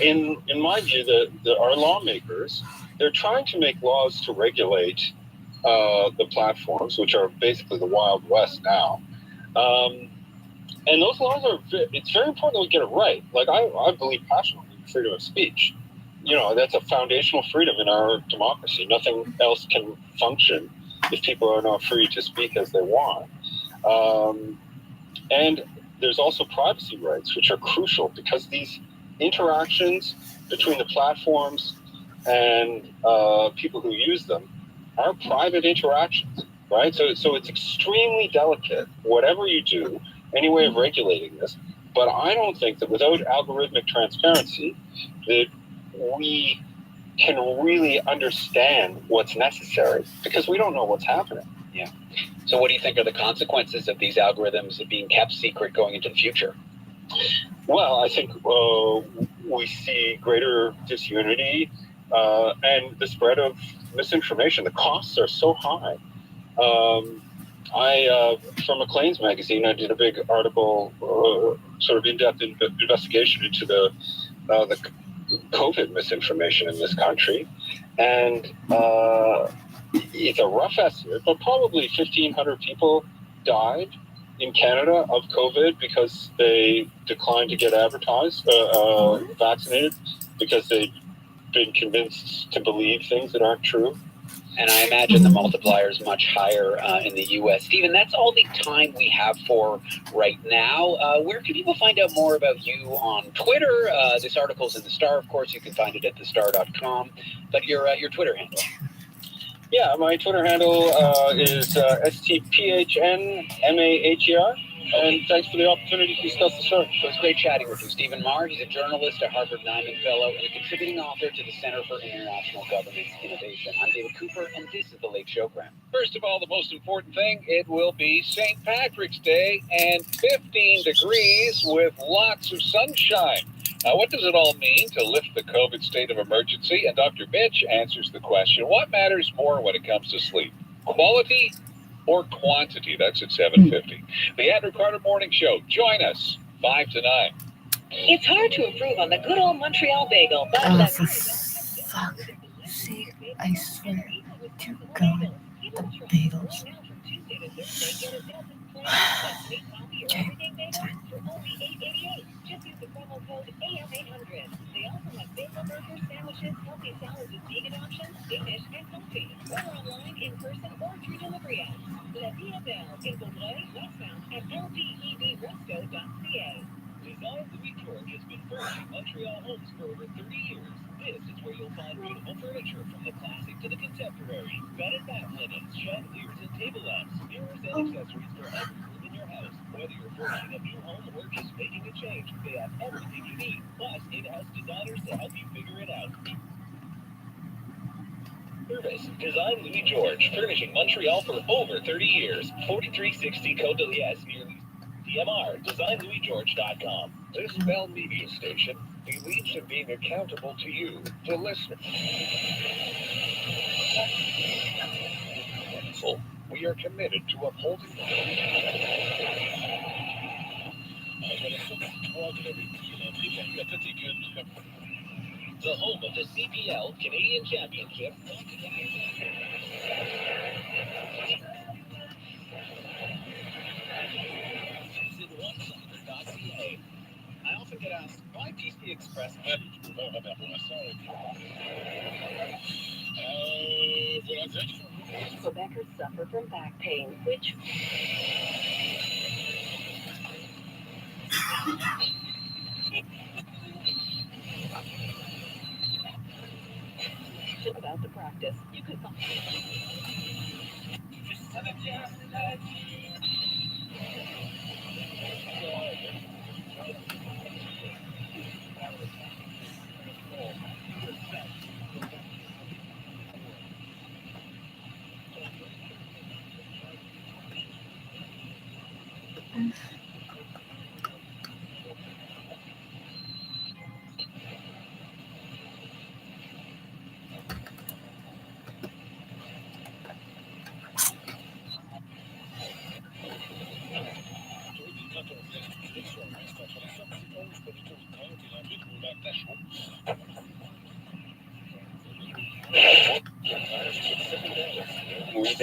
in my view, our lawmakers, they're trying to make laws to regulate the platforms, which are basically the Wild West now. And those laws it's very important that we get it right. Like, I believe passionately in freedom of speech. You know, that's a foundational freedom in our democracy. Nothing else can function if people are not free to speak as they want. And there's also privacy rights, which are crucial because these interactions between the platforms and people who use them are private interactions, right? So it's extremely delicate, whatever you do, any way of regulating this. But I don't think that without algorithmic transparency, that we can really understand what's necessary, because we don't know what's happening. Yeah. So what do you think are the consequences of these algorithms being kept secret going into the future? Well, I think we see greater disunity and the spread of misinformation. The costs are so high. For Maclean's magazine, I did a big article, sort of in-depth investigation into the COVID misinformation in this country, and it's a rough estimate, but probably 1,500 people died in Canada of COVID because they declined to get vaccinated because they've been convinced to believe things that aren't true. And I imagine the multiplier is much higher in the U.S. Stephen, that's all the time we have for right now. Where can people find out more about you on Twitter? This article's in The Star, of course. You can find it at thestar.com. But your Twitter handle? Yeah, my Twitter handle is STPHNMAHER. And thanks for the opportunity to discuss the story. It was great chatting with you. Stephen Marr, he's a journalist, a Harvard Nyman Fellow, and a contributing author to the Center for International Governance Innovation. I'm David Cooper, and this is The Late Show Graham. First of all, the most important thing, it will be St. Patrick's Day and 15 degrees with lots of sunshine. Now, what does it all mean to lift the COVID state of emergency? And Dr. Mitch answers the question, what matters more when it comes to sleep? Quality or quantity? That's at 7:50. The Andrew Carter Morning Show. Join us 5 to 9. It's hard to improve on the good old Montreal bagel, but Oh, for fuck's sake, I swear to God, the bagels. Okay, it's fine. Just use the promo code AM800. They also have bagel burgers, sandwiches, healthy salads with vegan options, Danish, and coffee. Order online, in person, or through delivery apps. La Via Belle in Vaudreuil, westbound at ldebresto.ca. Design Louis George has been furnishing Montreal homes for over 30 years. This is where you'll find beautiful furniture from the classic to the contemporary. Bed and bath linens, chandeliers, and table lamps, mirrors, and accessories for every room in your house. Whether you're furnishing a new home or just making a change, they have everything you need. Plus, in-house designers to help you figure it out. Service. Design Louis George, furnishing Montreal for over 30 years. 4360 Côte de Liesse near DMR. DesignLouisGeorge.com. This Bell Media station believes in being accountable to you, the listener. We are committed to upholding The home of the CPL Canadian Championship. VisitOneSoccer.ca. I often get asked, why PC Express? Quebecers suffer from back pain, which about the practice. You can find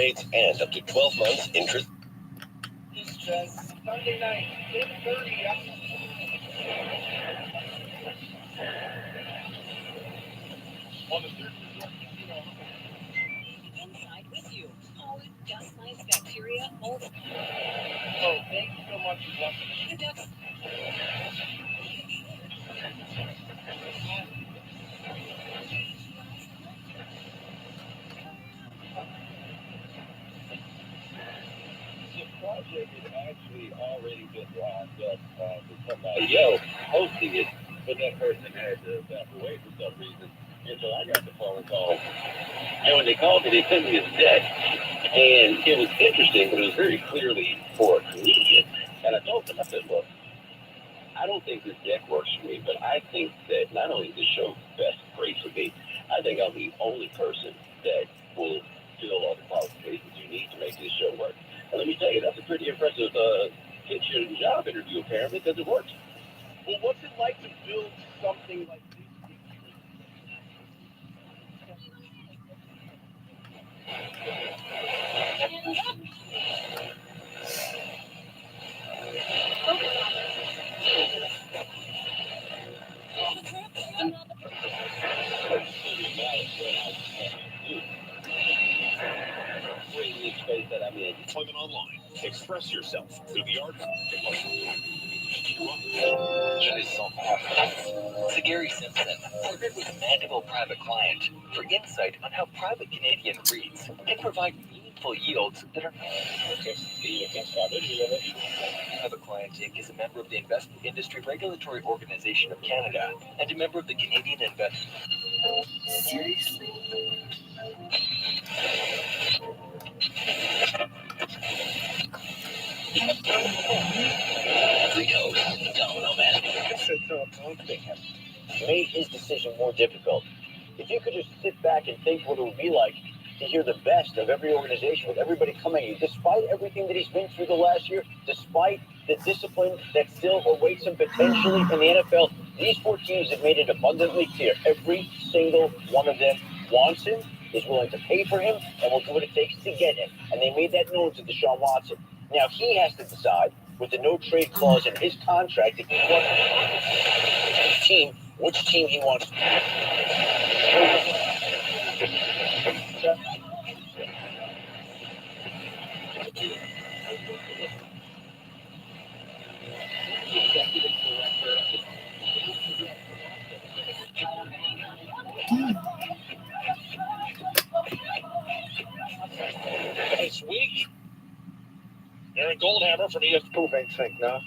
dates and up to 12 months interest. Sunday night, 10:30. On the third. Inside with you. Pollen, dust mites, bacteria, mold. Oh, thank you so much for watching. The project has actually already been wrapped up for somebody else hosting it, but that person had to back away for some reason. And so I got the phone call. And when they called me, they sent me his deck. And it was interesting, but it was very clearly for a comedian. And I told them, I said, look, I don't think this deck works for me, but I think that not only is this show best great for me, I think I'm the only person that will fill all the qualifications you need to make this show work. And let me tell you, that's a pretty impressive pitch and job interview, apparently, because it works. Well, what's it like to build something like this? Space that I'm in. Employment Online. Express yourself through the art. That is so awesome. Gary Simpson partnered with Mandeville Private Client for insight on how private Canadian REITs can provide meaningful yields that are. Private Client Inc. is a member of the Investment Industry Regulatory Organization of Canada and a member of the Canadian Investment. Seriously? Rico, Domino Man. Made his decision more difficult. If you could just sit back and think what it would be like to hear the best of every organization with everybody coming in, despite everything that he's been through the last year, despite the discipline that still awaits him potentially in the NFL, these four teams have made it abundantly clear. Every single one of them wants him, is willing to pay for him, and will do what it takes to get him. And they made that known to Deshaun Watson. Now he has to decide with the no trade clause in his contract if he wants his team, which team he wants. This week, Aaron Goldhammer from ESPN. Think now.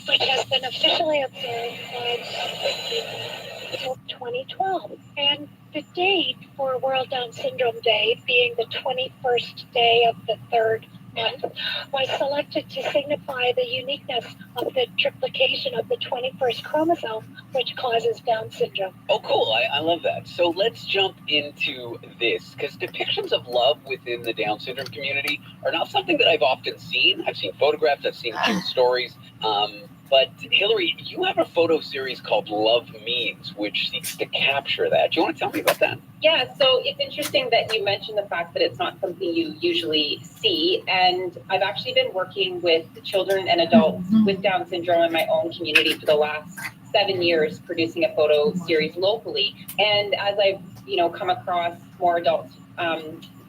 Which has been officially observed until 2012. And the date for World Down Syndrome Day, being the 21st day of the third month, was selected to signify the uniqueness of the triplication of the 21st chromosome, which causes Down syndrome. Oh, cool. I love that. So let's jump into this, because depictions of love within the Down syndrome community are not something that I've often seen. I've seen photographs, I've seen cute stories. But Hillary, you have a photo series called Love Means, which seeks to capture that. Do you want to tell me about that? Yeah, so it's interesting that you mentioned the fact that it's not something you usually see. And I've actually been working with children and adults with Down syndrome in my own community for the last 7 years, producing a photo series locally. And as I've, come across more adults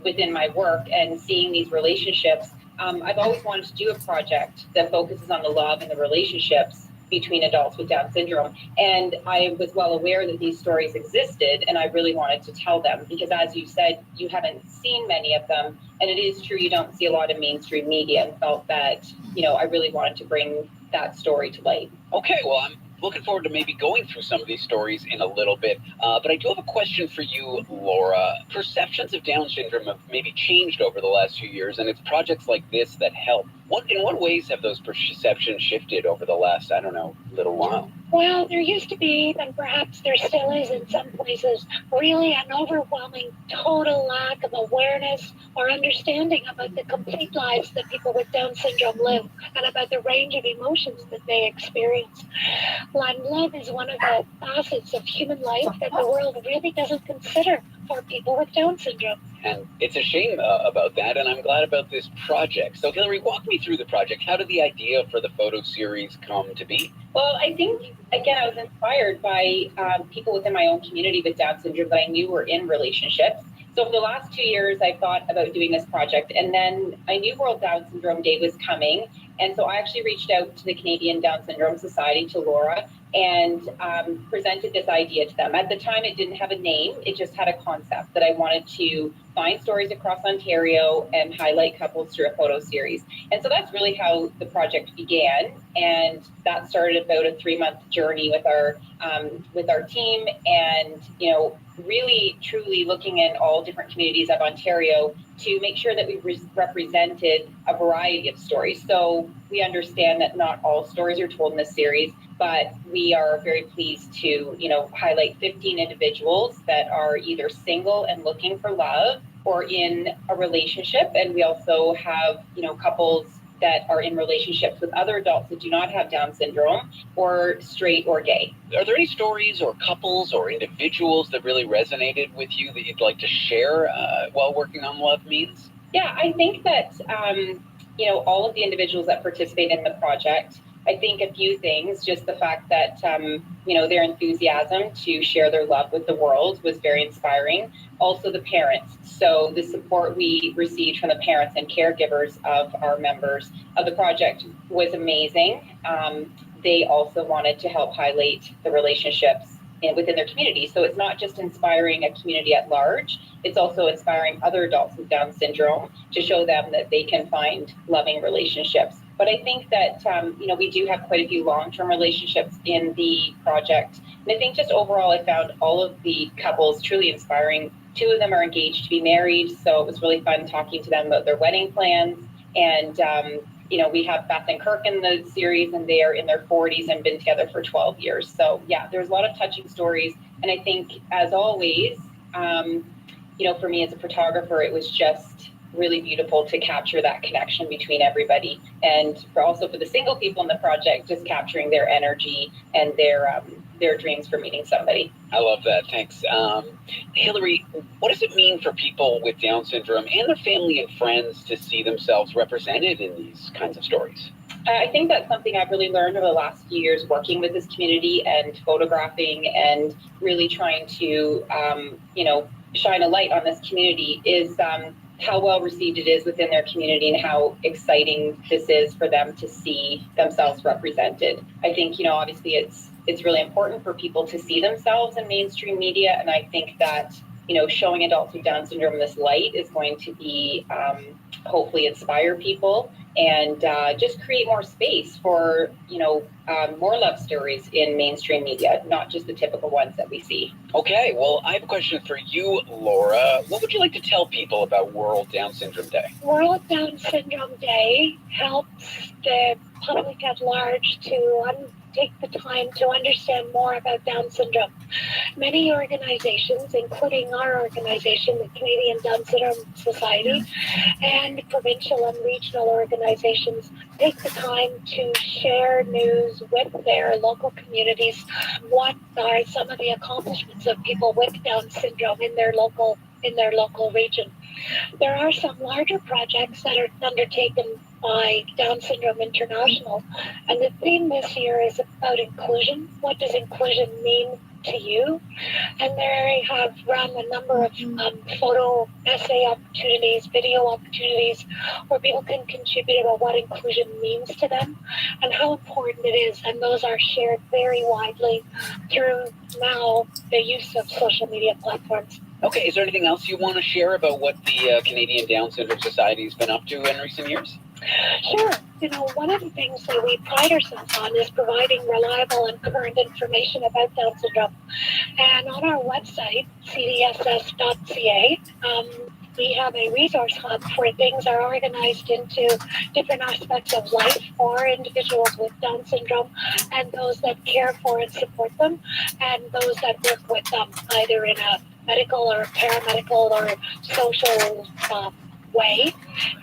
within my work and seeing these relationships, I've always wanted to do a project that focuses on the love and the relationships between adults with Down syndrome. And I was well aware that these stories existed, and I really wanted to tell them because, as you said, you haven't seen many of them. And it is true you don't see a lot of mainstream media, and felt that, I really wanted to bring that story to light. Okay, well, I'm looking forward to maybe going through some of these stories in a little bit. But I do have a question for you, Laura. Perceptions of Down syndrome have maybe changed over the last few years, and it's projects like this that help. In what ways have those perceptions shifted over the last, little while? Well, there used to be, and perhaps there still is in some places, really an overwhelming total lack of awareness or understanding about the complete lives that people with Down syndrome live and about the range of emotions that they experience. Love is one of the facets of human life that the world really doesn't consider for people with Down syndrome. And it's a shame about that, and I'm glad about this project. So, Hillary, walk me through the project. How did the idea for the photo series come to be? Well, I think, again, I was inspired by people within my own community with Down syndrome that I knew were in relationships. So for the last 2 years, I thought about doing this project, and then I knew World Down Syndrome Day was coming. And so I actually reached out to the Canadian Down Syndrome Society, to Laura, and presented this idea to them. At the time, it didn't have a name. It just had a concept that I wanted to find stories across Ontario and highlight couples through a photo series. And so that's really how the project began. And that started about a 3-month journey with our team, and, you know, really truly looking in all different communities of Ontario to make sure that we represented a variety of stories. So we understand that not all stories are told in this series, but we are very pleased to, you know, highlight 15 individuals that are either single and looking for love or in a relationship. And we also have, you know, couples that are in relationships with other adults that do not have Down syndrome, or straight or gay. Are there any stories or couples or individuals that really resonated with you that you'd like to share while working on Love Means? Yeah, I think that, you know, all of the individuals that participate in the project, I think a few things, just the fact that, you know, their enthusiasm to share their love with the world was very inspiring. Also the parents. So the support we received from the parents and caregivers of our members of the project was amazing. They also wanted to help highlight the relationships within their community. So it's not just inspiring a community at large, it's also inspiring other adults with Down syndrome to show them that they can find loving relationships. But I think that, you know, we do have quite a few long-term relationships in the project. And I think just overall, I found all of the couples truly inspiring. 2 of them are engaged to be married, so it was really fun talking to them about their wedding plans. And, you know, we have Beth and Kirk in the series, and they are in their 40s and been together for 12 years. So yeah, there's a lot of touching stories. And I think, as always, you know, for me as a photographer, it was just really beautiful to capture that connection between everybody. And for the single people in the project, just capturing their energy and their dreams for meeting somebody. I love that. Thanks. Hillary, what does it mean for people with Down syndrome and their family and friends to see themselves represented in these kinds of stories? I think that's something I've really learned over the last few years working with this community and photographing and really trying to, you know, shine a light on this community is how well received it is within their community and how exciting this is for them to see themselves represented. I think, you know, obviously it's really important for people to see themselves in mainstream media. And I think that, you know, showing adults with Down syndrome this light is going to be hopefully inspire people and just create more space for, you know, more love stories in mainstream media, not just the typical ones that we see. Okay, well, I have a question for you, Laura. What would you like to tell people about World Down Syndrome Day? World Down Syndrome Day helps the public at large to take the time to understand more about Down syndrome. Many organizations, including our organization, the Canadian Down Syndrome Society, and provincial and regional organizations, take the time to share news with their local communities. What are some of the accomplishments of people with Down syndrome in their local region? There are some larger projects that are undertaken by Down Syndrome International, and the theme this year is about inclusion. What does inclusion mean to you? And they have run a number of photo essay opportunities, video opportunities, where people can contribute about what inclusion means to them and how important it is. And those are shared very widely through now the use of social media platforms. Okay, is there anything else you want to share about what the Canadian Down Syndrome Society has been up to in recent years? Sure. You know, one of the things that we pride ourselves on is providing reliable and current information about Down syndrome. And on our website, cdss.ca, we have a resource hub where things are organized into different aspects of life for individuals with Down syndrome and those that care for and support them, and those that work with them, either in a medical or paramedical or social way.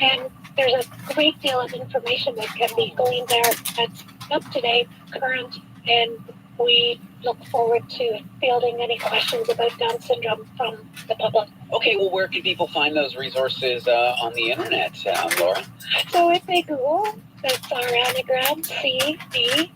And there's a great deal of information that can be gleaned there that's up to date, current, and we look forward to fielding any questions about Down syndrome from the public. Okay, well, where can people find those resources on the internet, Laura? So if they Google, it's our anagram, cdss.ca,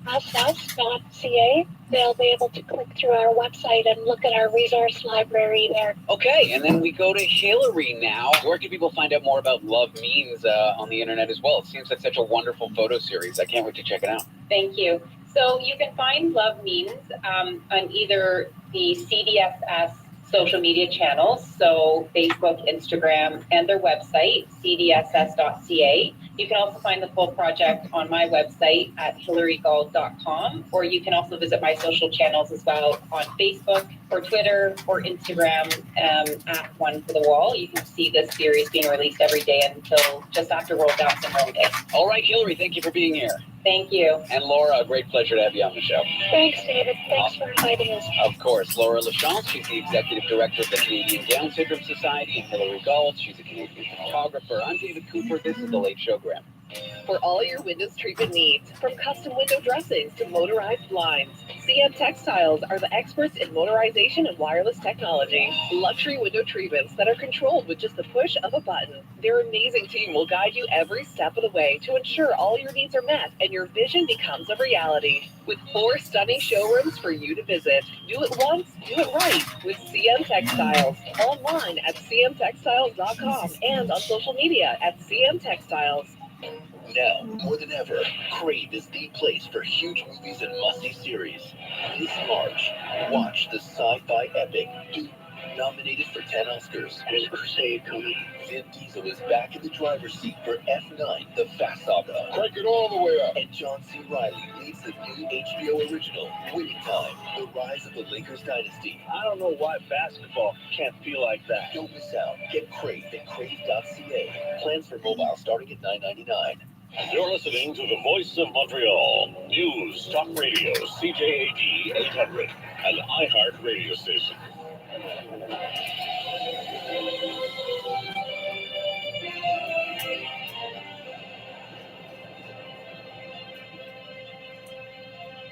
they'll be able to click through our website and look at our resource library there. Okay, and then we go to Hillary now. Where can people find out more about Love Means on the internet as well? It seems like such a wonderful photo series. I can't wait to check it out. Thank you. So you can find Love Means on either the CDSS social media channels, so Facebook, Instagram, and their website, cdss.ca. You can also find the full project on my website at hillarygall.com, or you can also visit my social channels as well on Facebook or Twitter or Instagram at One for the Wall. You can see this series being released every day until just after World Down Syndrome Day. All right, Hillary, thank you for being here. Thank you. And Laura, a great pleasure to have you on the show. Thanks, David. Thanks for inviting us. Of course, Laura Lachance, she's the executive director of the Canadian Down Syndrome Society, and Hillary Gall, she's a Canadian photographer. I'm David Cooper. This is the Late Showgram. For all your windows treatment needs, from custom window dressings to motorized blinds, CM Textiles are the experts in motorization and wireless technology. Luxury window treatments that are controlled with just the push of a button. Their amazing team will guide you every step of the way to ensure all your needs are met and your vision becomes a reality. With 4 stunning showrooms for you to visit. Do it once, do it right with CM Textiles. Online at cmtextiles.com and on social media at CM Textiles. Now, more than ever, Crave is the place for huge movies and must-see series. This March, watch the sci-fi epic Dune, nominated for 10 Oscars. There's Crusade coming. Vin Diesel is back in the driver's seat for F9, The Fast Saga. Crank it all the way up. And John C. Reilly leads the new HBO original, Winning Time, The Rise of the Lakers Dynasty. I don't know why basketball can't feel like that. Don't miss out. Get Crave at crave.ca. Plans for mobile starting at $9.99. You're listening to the Voice of Montreal. News, talk radio, CJAD 800, an iHeart radio station.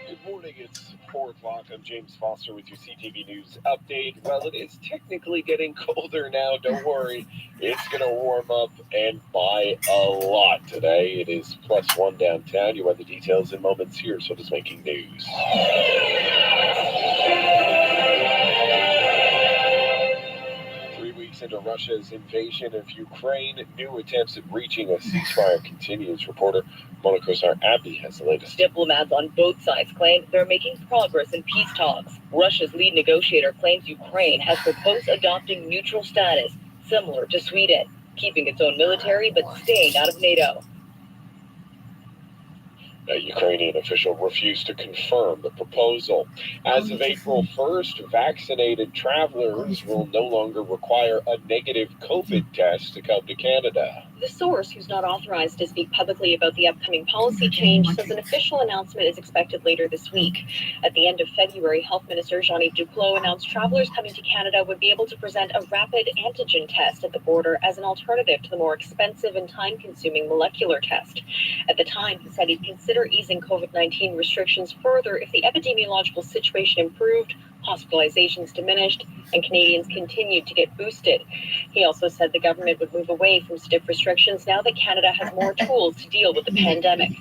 Good morning, it's 4 o'clock. I'm James Foster with your CTV News update. Well, it is technically getting colder now, don't worry. It's going to warm up and by a lot today. It is +1 downtown. You have the details in moments here, so it's making news. 3 weeks into Russia's invasion of Ukraine, new attempts at reaching a ceasefire continues. Reporter Mona Kosar-Abdi has the latest. Diplomats on both sides claim they're making progress in peace talks. Russia's lead negotiator claims Ukraine has proposed adopting neutral status, similar to Sweden, keeping its own military but staying out of NATO. A Ukrainian official refused to confirm the proposal. As of April 1st, vaccinated travelers will no longer require a negative COVID test to come to Canada. The source, who's not authorized to speak publicly about the upcoming policy change, says an official announcement is expected later this week. At the end of February, Health Minister Jean-Yves Duclos announced travelers coming to Canada would be able to present a rapid antigen test at the border as an alternative to the more expensive and time-consuming molecular test. At the time, he said he'd consider easing COVID-19 restrictions further if the epidemiological situation improved, hospitalizations diminished, and Canadians continued to get boosted. He also said the government would move away from stiff restrictions now that Canada has more tools to deal with the pandemic.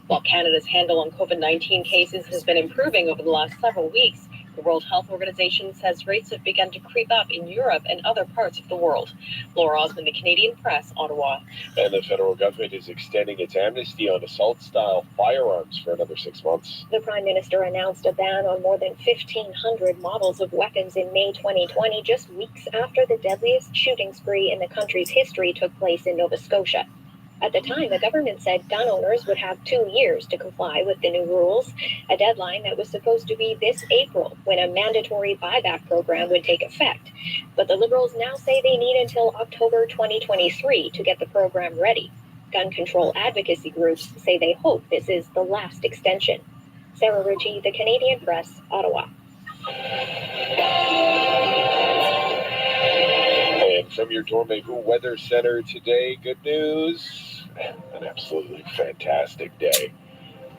While Canada's handle on COVID-19 cases has been improving over the last several weeks, the World Health Organization says rates have begun to creep up in Europe and other parts of the world. Laura Osmond, The Canadian Press, Ottawa. And the federal government is extending its amnesty on assault-style firearms for another 6 months. The Prime Minister announced a ban on more than 1,500 models of weapons in May 2020, just weeks after the deadliest shooting spree in the country's history took place in Nova Scotia. At the time, the government said gun owners would have 2 years to comply with the new rules, a deadline that was supposed to be this April when a mandatory buyback program would take effect. But the Liberals now say they need until October 2023 to get the program ready. Gun control advocacy groups say they hope this is the last extension. Sarah Ritchie, The Canadian Press, Ottawa. And from your Dormez-vous Weather Center today, good news. An absolutely fantastic day.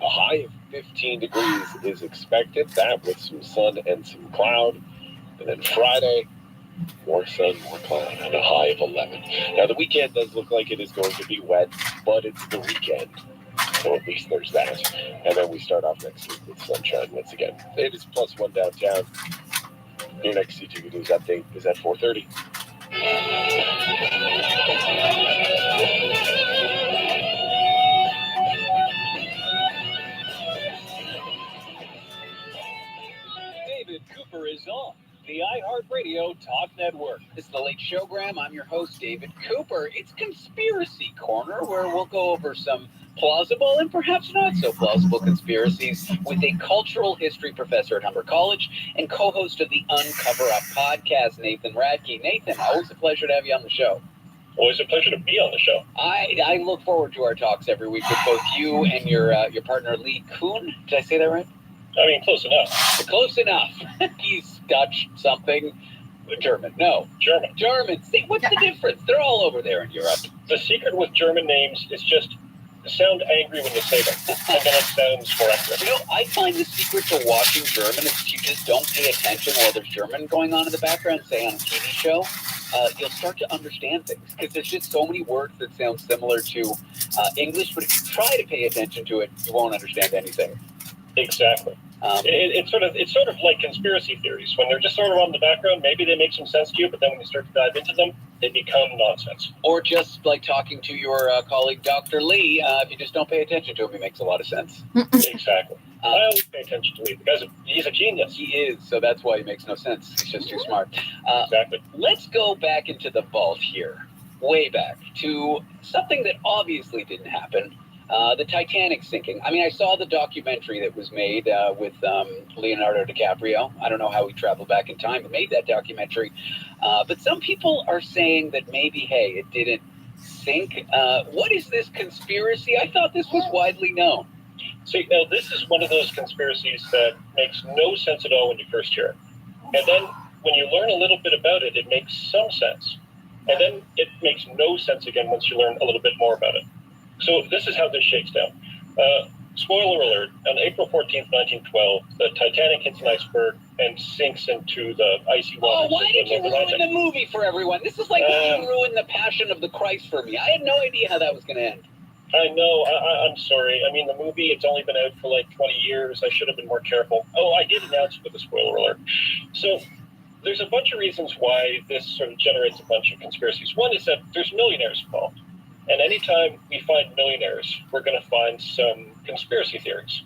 A high of 15 degrees is expected, that with some sun and some cloud. And then Friday, more sun, more cloud, and a high of 11. Now, the weekend does look like it is going to be wet, but it's the weekend. So at least there's that. And then we start off next week with sunshine once again. It is +1 downtown. Your next CTV News update is at 4:30. David Cooper is on the iHeartRadio Talk Network. This is the Late Showgram. I'm your host, David Cooper. It's Conspiracy Corner, where we'll go over some plausible and perhaps not so plausible conspiracies with a cultural history professor at Humber College and co-host of the Uncover Up podcast, Nathan Radke. Nathan, always a pleasure to have you on the show. Always a pleasure to be on the show. I look forward to our talks every week with both you and your partner, Lee Kuhn. Did I say that right? I mean, close enough. Close enough. He's Dutch something. German. No. German. See, what's the difference? They're all over there in Europe. The secret with German names is just sound angry when you say them, and then it sounds more accurate. You know, I find the secret to watching German is you just don't pay attention while there's German going on in the background, say on a TV show. You'll start to understand things because there's just so many words that sound similar to English, but if you try to pay attention to it, you won't understand anything. Exactly. It's sort of like conspiracy theories. When they're just sort of on the background, maybe they make some sense to you, but then when you start to dive into them, they become nonsense. Or just like talking to your colleague, Dr. Lee, if you just don't pay attention to him, he makes a lot of sense. Exactly. I always pay attention to Lee because he's a genius. He is, so that's why he makes no sense. He's just too smart. Exactly. Let's go back into the vault here, way back, to something that obviously didn't happen. The Titanic sinking. I mean, I saw the documentary that was made with Leonardo DiCaprio. I don't know how he traveled back in time and made that documentary. But some people are saying that maybe, hey, it didn't sink. What is this conspiracy? I thought this was widely known. See, now this is one of those conspiracies that makes no sense at all when you first hear it. And then when you learn a little bit about it, it makes some sense. And then it makes no sense again once you learn a little bit more about it. So this is how this shakes down. Spoiler alert, on April 14th, 1912, the Titanic hits an iceberg and sinks into the icy waters. Oh, why did you ruin the movie for everyone? This is like you ruined the Passion of the Christ for me. I had no idea how that was going to end. I know. I'm sorry. I mean, the movie, it's only been out for like 20 years. I should have been more careful. Oh, I did announce it with a spoiler alert. So there's a bunch of reasons why this sort of generates a bunch of conspiracies. One is that there's millionaires involved. And anytime we find millionaires, we're going to find some conspiracy theories.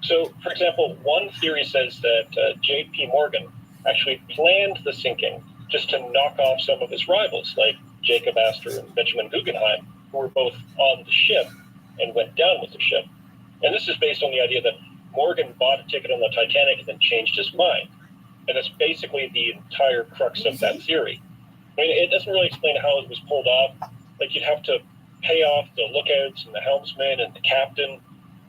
So, for example, one theory says that J.P. Morgan actually planned the sinking just to knock off some of his rivals, like Jacob Astor and Benjamin Guggenheim, who were both on the ship and went down with the ship. And this is based on the idea that Morgan bought a ticket on the Titanic and then changed his mind. And that's basically the entire crux of that theory. I mean, it doesn't really explain how it was pulled off. Like, you'd have to pay off the lookouts and the helmsman and the captain.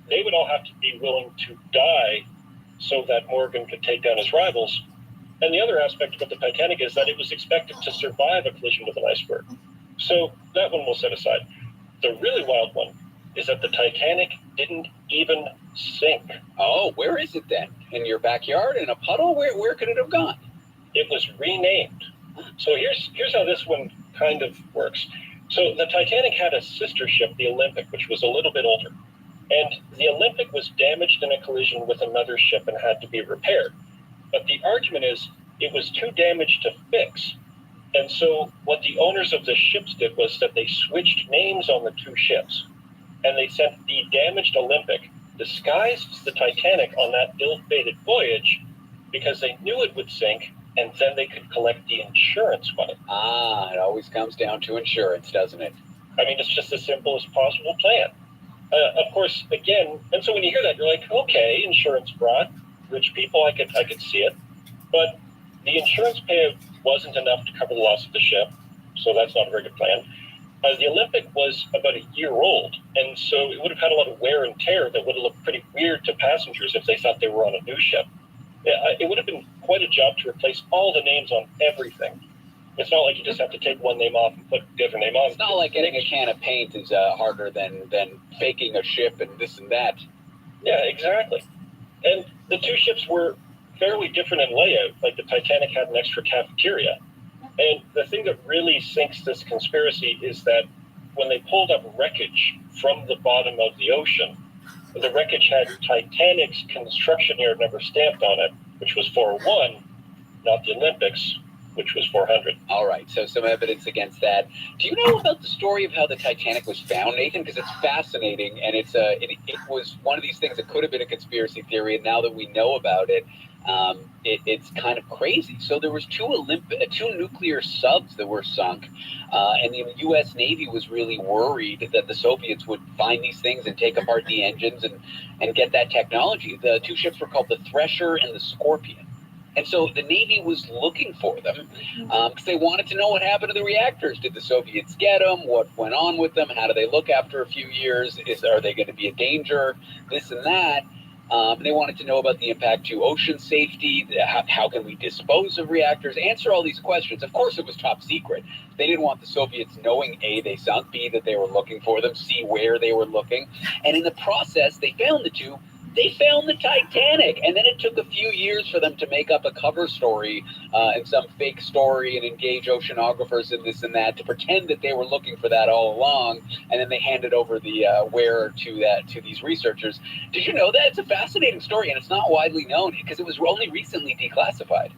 They would all have to be willing to die so that Morgan could take down his rivals. And the other aspect of the Titanic is that it was expected to survive a collision with an iceberg. So that one we'll set aside. The really wild one is that the Titanic didn't even sink. Oh, where is it then? In your backyard? In a puddle? Where could it have gone? It was renamed. So here's how this one kind of works. So the Titanic had a sister ship, the Olympic, which was a little bit older. And the Olympic was damaged in a collision with another ship and had to be repaired. But the argument is it was too damaged to fix. And so what the owners of the ships did was that they switched names on the two ships. And they sent the damaged Olympic disguised as the Titanic on that ill-fated voyage because they knew it would sink, and then they could collect the insurance money. Ah, it always comes down to insurance, doesn't it? I mean, it's just the simplest possible plan. Of course, again, and so when you hear that, you're like, okay, insurance fraud, rich people, I could see it. But the insurance payout wasn't enough to cover the loss of the ship, so that's not a very good plan. The Olympic was about a year old, and so it would have had a lot of wear and tear that would have looked pretty weird to passengers if they thought they were on a new ship. It would have been quite a job to replace all the names on everything. It's not like you just have to take one name off and put a different name on. It's not like getting a can of paint is harder than faking a ship and this and that. Yeah, exactly. And the two ships were fairly different in layout. Like the Titanic had an extra cafeteria. And the thing that really sinks this conspiracy is that when they pulled up wreckage from the bottom of the ocean, the wreckage had Titanic's construction yard number stamped on it, which was 401, not the Olympics, which was 400. All right, so some evidence against that. Do you know about the story of how the Titanic was found, Nathan? Because it's fascinating, and it was one of these things that could have been a conspiracy theory, and now that we know about it, it's kind of crazy. So there was two nuclear subs that were sunk, and the U.S. Navy was really worried that the Soviets would find these things and take apart the engines and get that technology. The two ships were called the Thresher and the Scorpion. And so the Navy was looking for them because they wanted to know what happened to the reactors. Did the Soviets get them? What went on with them? How do they look after a few years? Are they going to be a danger? This and that. They wanted to know about the impact to ocean safety. How can we dispose of reactors? Answer all these questions. Of course, it was top secret. They didn't want the Soviets knowing, A, they sunk, B, that they were looking for them, C, where they were looking. And in the process, they found the two. They found the Titanic, and then it took a few years for them to make up a cover story and some fake story and engage oceanographers and this and that to pretend that they were looking for that all along, and then they handed over the where to these researchers. Did you know that? It's a fascinating story, and it's not widely known because it was only recently declassified.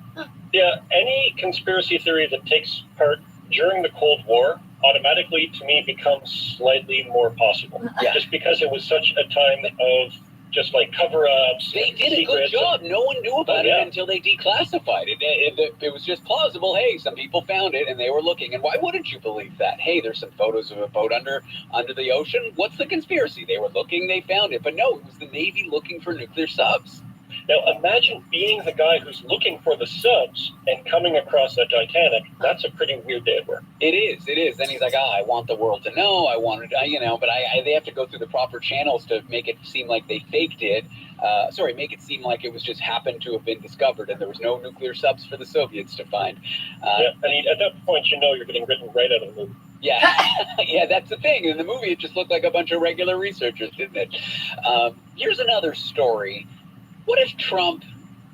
Yeah, any conspiracy theory that takes part during the Cold War automatically, to me, becomes slightly more possible. Yeah. Just because it was such a time of just like cover-ups. They did a good job. No one knew about it until they declassified it. It was just plausible. Hey, some people found it and they were looking. And why wouldn't you believe that? Hey, there's some photos of a boat under the ocean. What's the conspiracy? They were looking, they found it. But no, it was the Navy looking for nuclear subs. Now, imagine being the guy who's looking for the subs and coming across the Titanic. That's a pretty weird day at work. It is. Then he's like, I want the world to know. I wanted, but they have to go through the proper channels to make it seem like they faked it. Make it seem like it was just happened to have been discovered and there was no nuclear subs for the Soviets to find. At that point, you're getting written right out of the movie. Yeah, that's the thing. In the movie, it just looked like a bunch of regular researchers, didn't it? Here's another story. What if Trump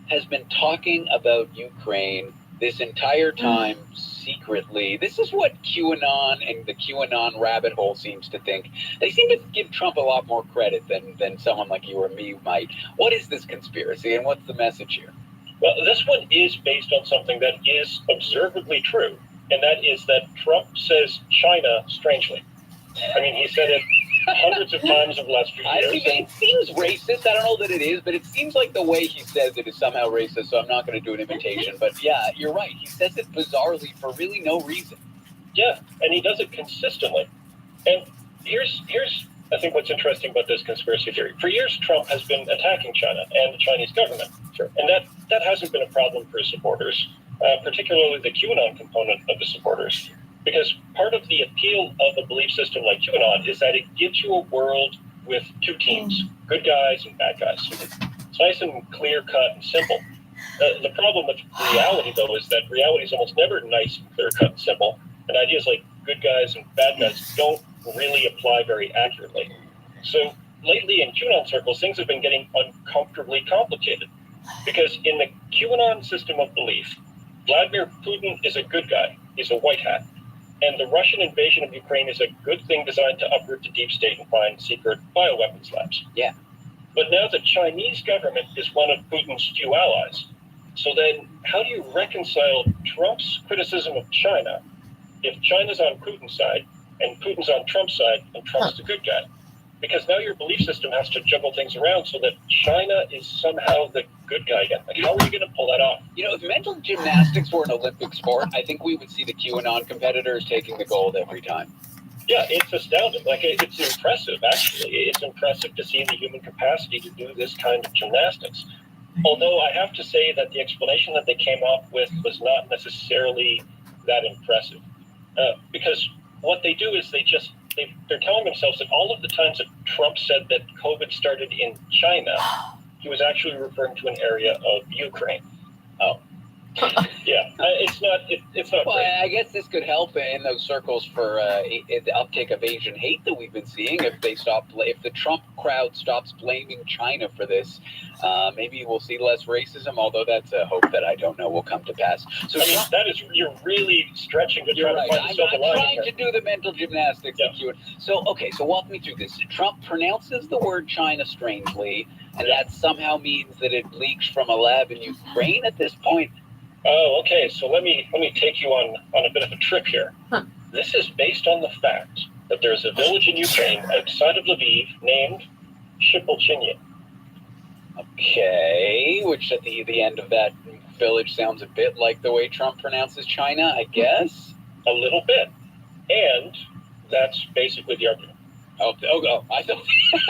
has been talking about Ukraine this entire time secretly? This is what QAnon and the QAnon rabbit hole seems to think. They seem to give Trump a lot more credit than someone like you or me might. What is this conspiracy and what's the message here? Well, this one is based on something that is observably true, and that is that Trump says China strangely. I mean, he said it hundreds of times over the last few years. It seems racist. I don't know that it is, but it seems like the way he says it is somehow racist, so I'm not going to do an imitation. But yeah, you're right. He says it bizarrely for really no reason. Yeah, and he does it consistently. And here's I think what's interesting about this conspiracy theory. For years, Trump has been attacking China and the Chinese government. Sure. And that hasn't been a problem for his supporters, particularly the QAnon component of the supporters. Because part of the appeal of a belief system like QAnon is that it gives you a world with two teams, good guys and bad guys. It's nice and clear-cut and simple. The problem with reality, though, is that reality is almost never nice and clear-cut and simple. And ideas like good guys and bad guys don't really apply very accurately. So lately in QAnon circles, things have been getting uncomfortably complicated. Because in the QAnon system of belief, Vladimir Putin is a good guy. He's a white hat. And the Russian invasion of Ukraine is a good thing designed to uproot the deep state and find secret bioweapons labs. Yeah. But now the Chinese government is one of Putin's few allies. So then how do you reconcile Trump's criticism of China if China's on Putin's side and Putin's on Trump's side and Trump's the good guy? Because now your belief system has to juggle things around so that China is somehow the good guy again. Like, how are you going to pull that off? If mental gymnastics were an Olympic sport, I think we would see the QAnon competitors taking the gold every time. Yeah, it's astounding. Like, it's impressive, actually. It's impressive to see the human capacity to do this kind of gymnastics. Although I have to say that the explanation that they came up with was not necessarily that impressive. Because what they do is they're telling themselves that all of the times that Trump said that COVID started in China, he was actually referring to an area of Ukraine. Oh. Yeah, it's not Well, great. I guess this could help in those circles for the uptick of Asian hate that we've been seeing. If the Trump crowd stops blaming China for this, maybe we'll see less racism. Although that's a hope that I don't know will come to pass. So I mean, you're really stretching to you're try right. to find the silver I'm lining trying here. to do the mental gymnastics that you would. So walk me through this. Trump pronounces the word China strangely, and that somehow means that it leaks from a lab in Ukraine at this point. Oh, okay. So let me take you on a bit of a trip here. Huh. This is based on the fact that there's a village in Ukraine outside of Lviv named Shipolchinya. Okay, which at the end of that village sounds a bit like the way Trump pronounces China, I guess. A little bit, and that's basically the argument. Oh! I thought.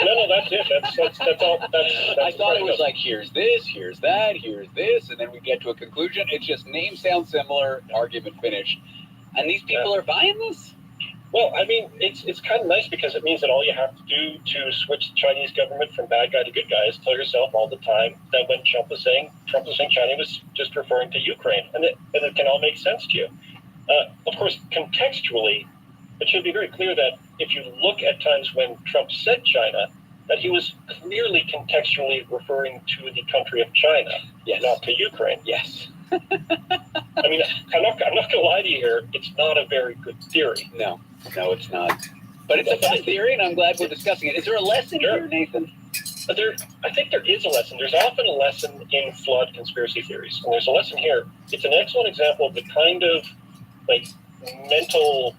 No, that's it. That's all. That's I thought it was like here's this, here's that, here's this, and then we get to a conclusion. It's just names sound similar, argument finished, and these people are buying this. Well, I mean, it's kind of nice because it means that all you have to do to switch the Chinese government from bad guy to good guy is tell yourself all the time that when Trump was saying China was just referring to Ukraine, and it can all make sense to you. Of course, contextually, it should be very clear that if you look at times when Trump said China, that he was clearly contextually referring to the country of China, not to Ukraine. Yes. I mean, I'm not going to lie to you here. It's not a very good theory. No, it's not. But it's a fun theory, and I'm glad we're discussing it. Is there a lesson here, Nathan? I think there is a lesson. There's often a lesson in flawed conspiracy theories, and there's a lesson here. It's an excellent example of the kind of mental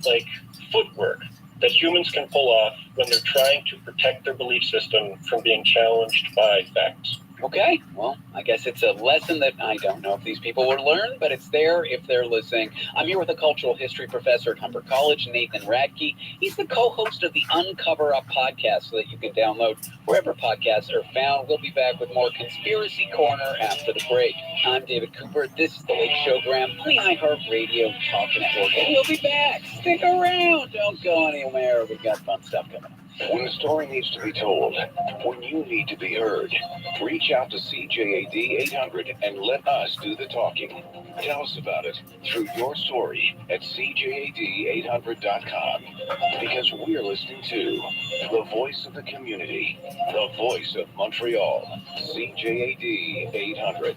footwork that humans can pull off when they're trying to protect their belief system from being challenged by facts. Okay, well, I guess it's a lesson that I don't know if these people will learn, but it's there if they're listening. I'm here with a cultural history professor at Humber College, Nathan Radke. He's the co-host of the Uncover Up podcast so that you can download wherever podcasts are found. We'll be back with more Conspiracy Corner after the break. I'm David Cooper. This is The Late Show Graham on the iHeartRadio Talk Network. And we'll be back. Stick around. Don't go anywhere. We've got fun stuff coming up. When a story needs to be told, when you need to be heard, reach out to CJAD 800 and let us do the talking. Tell us about it through your story at CJAD800.com. Because we're listening to the voice of the community, the voice of Montreal, CJAD 800.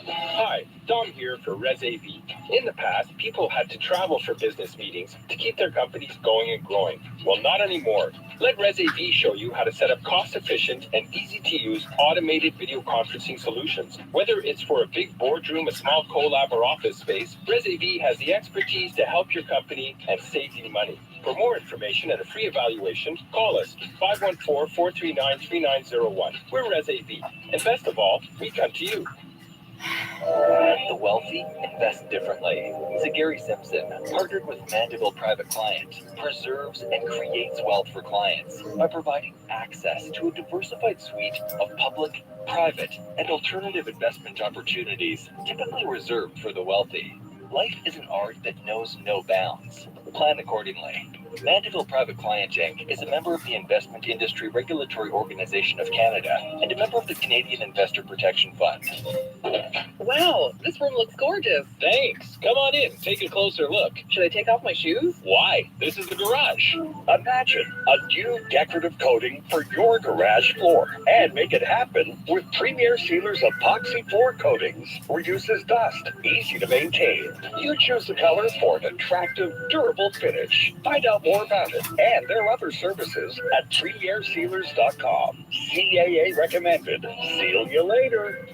Hi, Dom here for ResAV. In the past, people had to travel for business meetings to keep their companies going and growing. Well, not anymore. Let ResAV show you how to set up cost-efficient and easy-to-use automated video conferencing solutions. Whether it's for a big boardroom, a small collab, or office space, ResAV has the expertise to help your company and save you money. For more information and a free evaluation, call us 514-439-3901. We're ResAV, and best of all, we come to you. The wealthy invest differently. Gary Simpson, partnered with Mandeville Private Client, preserves and creates wealth for clients by providing access to a diversified suite of public, private, and alternative investment opportunities, typically reserved for the wealthy. Life is an art that knows no bounds. Plan accordingly. Mandeville Private Client Inc. is a member of the Investment Industry Regulatory Organization of Canada and a member of the Canadian Investor Protection Fund. Wow, this room looks gorgeous. Thanks. Come on in. Take a closer look. Should I take off my shoes? Why? This is the garage. Imagine a new decorative coating for your garage floor and make it happen with Premier Sealers epoxy floor coatings. Reduces dust, easy to maintain. You choose the color for an attractive, durable finish. Find out more about it and their other services at premiersealers.com. CAA recommended. Seal you later.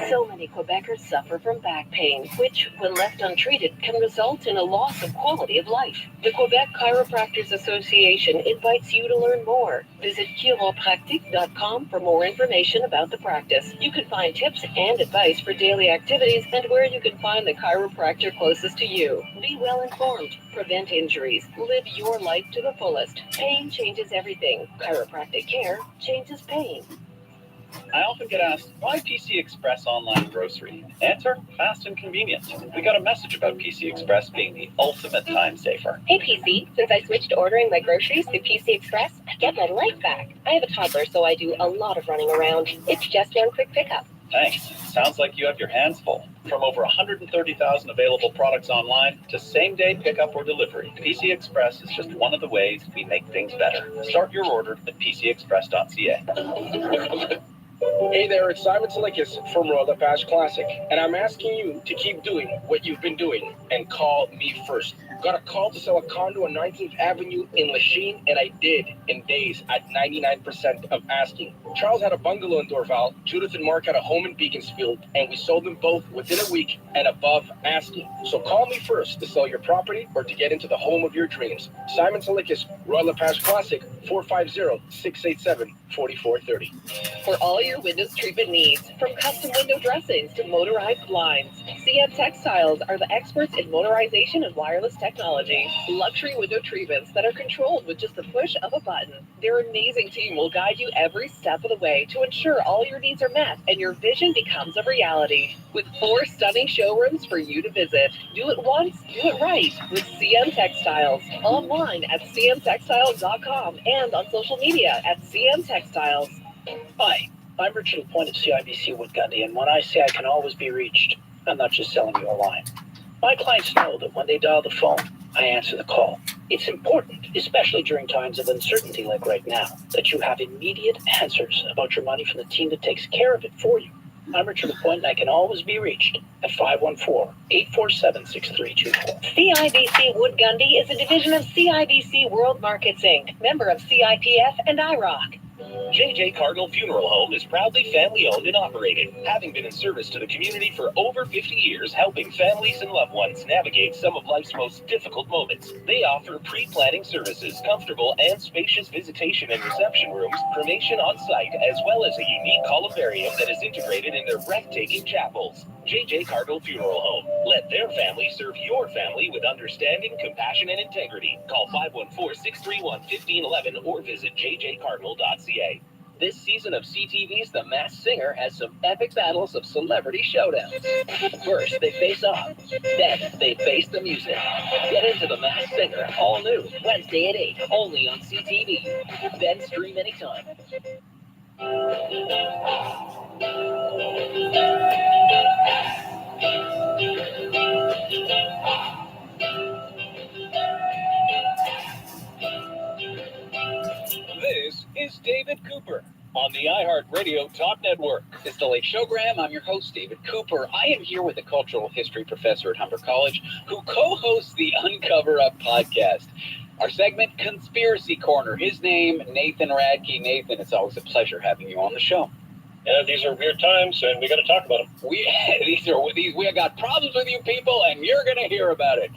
So many Quebecers suffer from back pain, which, when left untreated, can result in a loss of quality of life. The Quebec Chiropractors Association invites you to learn more. Visit chiropractic.com for more information about the practice. You can find tips and advice for daily activities and where you can find the chiropractor closest to you. Be well informed. Prevent injuries. Live your life to the fullest. Pain changes everything. Chiropractic care changes pain. I often get asked, why PC Express online grocery? Answer, fast and convenient. We got a message about PC Express being the ultimate time saver. Hey PC, since I switched to ordering my groceries through PC Express, I get my life back. I have a toddler, so I do a lot of running around. It's just one quick pickup. Thanks. Sounds like you have your hands full. From over 130,000 available products online to same-day pickup or delivery, PC Express is just one of the ways we make things better. Start your order at pcexpress.ca. Hey there, it's Simon Salikis from Royal LePage Classic, and I'm asking you to keep doing what you've been doing and call me first. Got a call to sell a condo on 19th Avenue in Lachine, and I did in days at 99% of asking. Charles had a bungalow in Dorval, Judith and Mark had a home in Beaconsfield, and we sold them both within a week and above asking. So call me first to sell your property or to get into the home of your dreams. Simon Salikis, Royal LePage Classic, 450-687-4430. For all your windows treatment needs, from custom window dressings to motorized blinds, CM Textiles are the experts in motorization and wireless technology. Luxury window treatments that are controlled with just the push of a button. Their amazing team will guide you every step of the way to ensure all your needs are met and your vision becomes a reality. With 4 stunning showrooms for you to visit. Do it once, do it right with CM Textiles. Online at cmtextiles.com and on social media at CM Textiles. Hi, I'm Richard LaPointe at CIBC Wood Gundy, and when I say I can always be reached, I'm not just selling you a line. My clients know that when they dial the phone, I answer the call. It's important, especially during times of uncertainty like right now, that you have immediate answers about your money from the team that takes care of it for you. I'm Richard LaPointe, and I can always be reached at 514-847-6324. CIBC Wood Gundy is a division of CIBC World Markets Inc., member of CIPF and IROC. JJ Cardinal Funeral Home is proudly family-owned and operated, having been in service to the community for over 50 years, helping families and loved ones navigate some of life's most difficult moments. They offer pre-planning services, comfortable and spacious visitation and reception rooms, cremation on site, as well as a unique columbarium that is integrated in their breathtaking chapels. JJ Cardinal Funeral Home. Let their family serve your family with understanding, compassion, and integrity. Call 514-631-1511 or visit jjcardinal.ca. This season of CTV's The Masked Singer has some epic battles of celebrity showdowns. First, they face off. Then, they face the music. Get into The Masked Singer, all new, Wednesday at 8, only on CTV. Then stream anytime. This is David Cooper on the iHeartRadio Talk Network. It's the Late Showgram. I'm your host, David Cooper. I am here with a cultural history professor at Humber College who co-hosts the Uncover Up podcast. Our segment, Conspiracy Corner. His name, Nathan Radke. Nathan, it's always a pleasure having you on the show. Yeah, these are weird times, and we got to talk about them. We got problems with you people, and you're going to hear about it.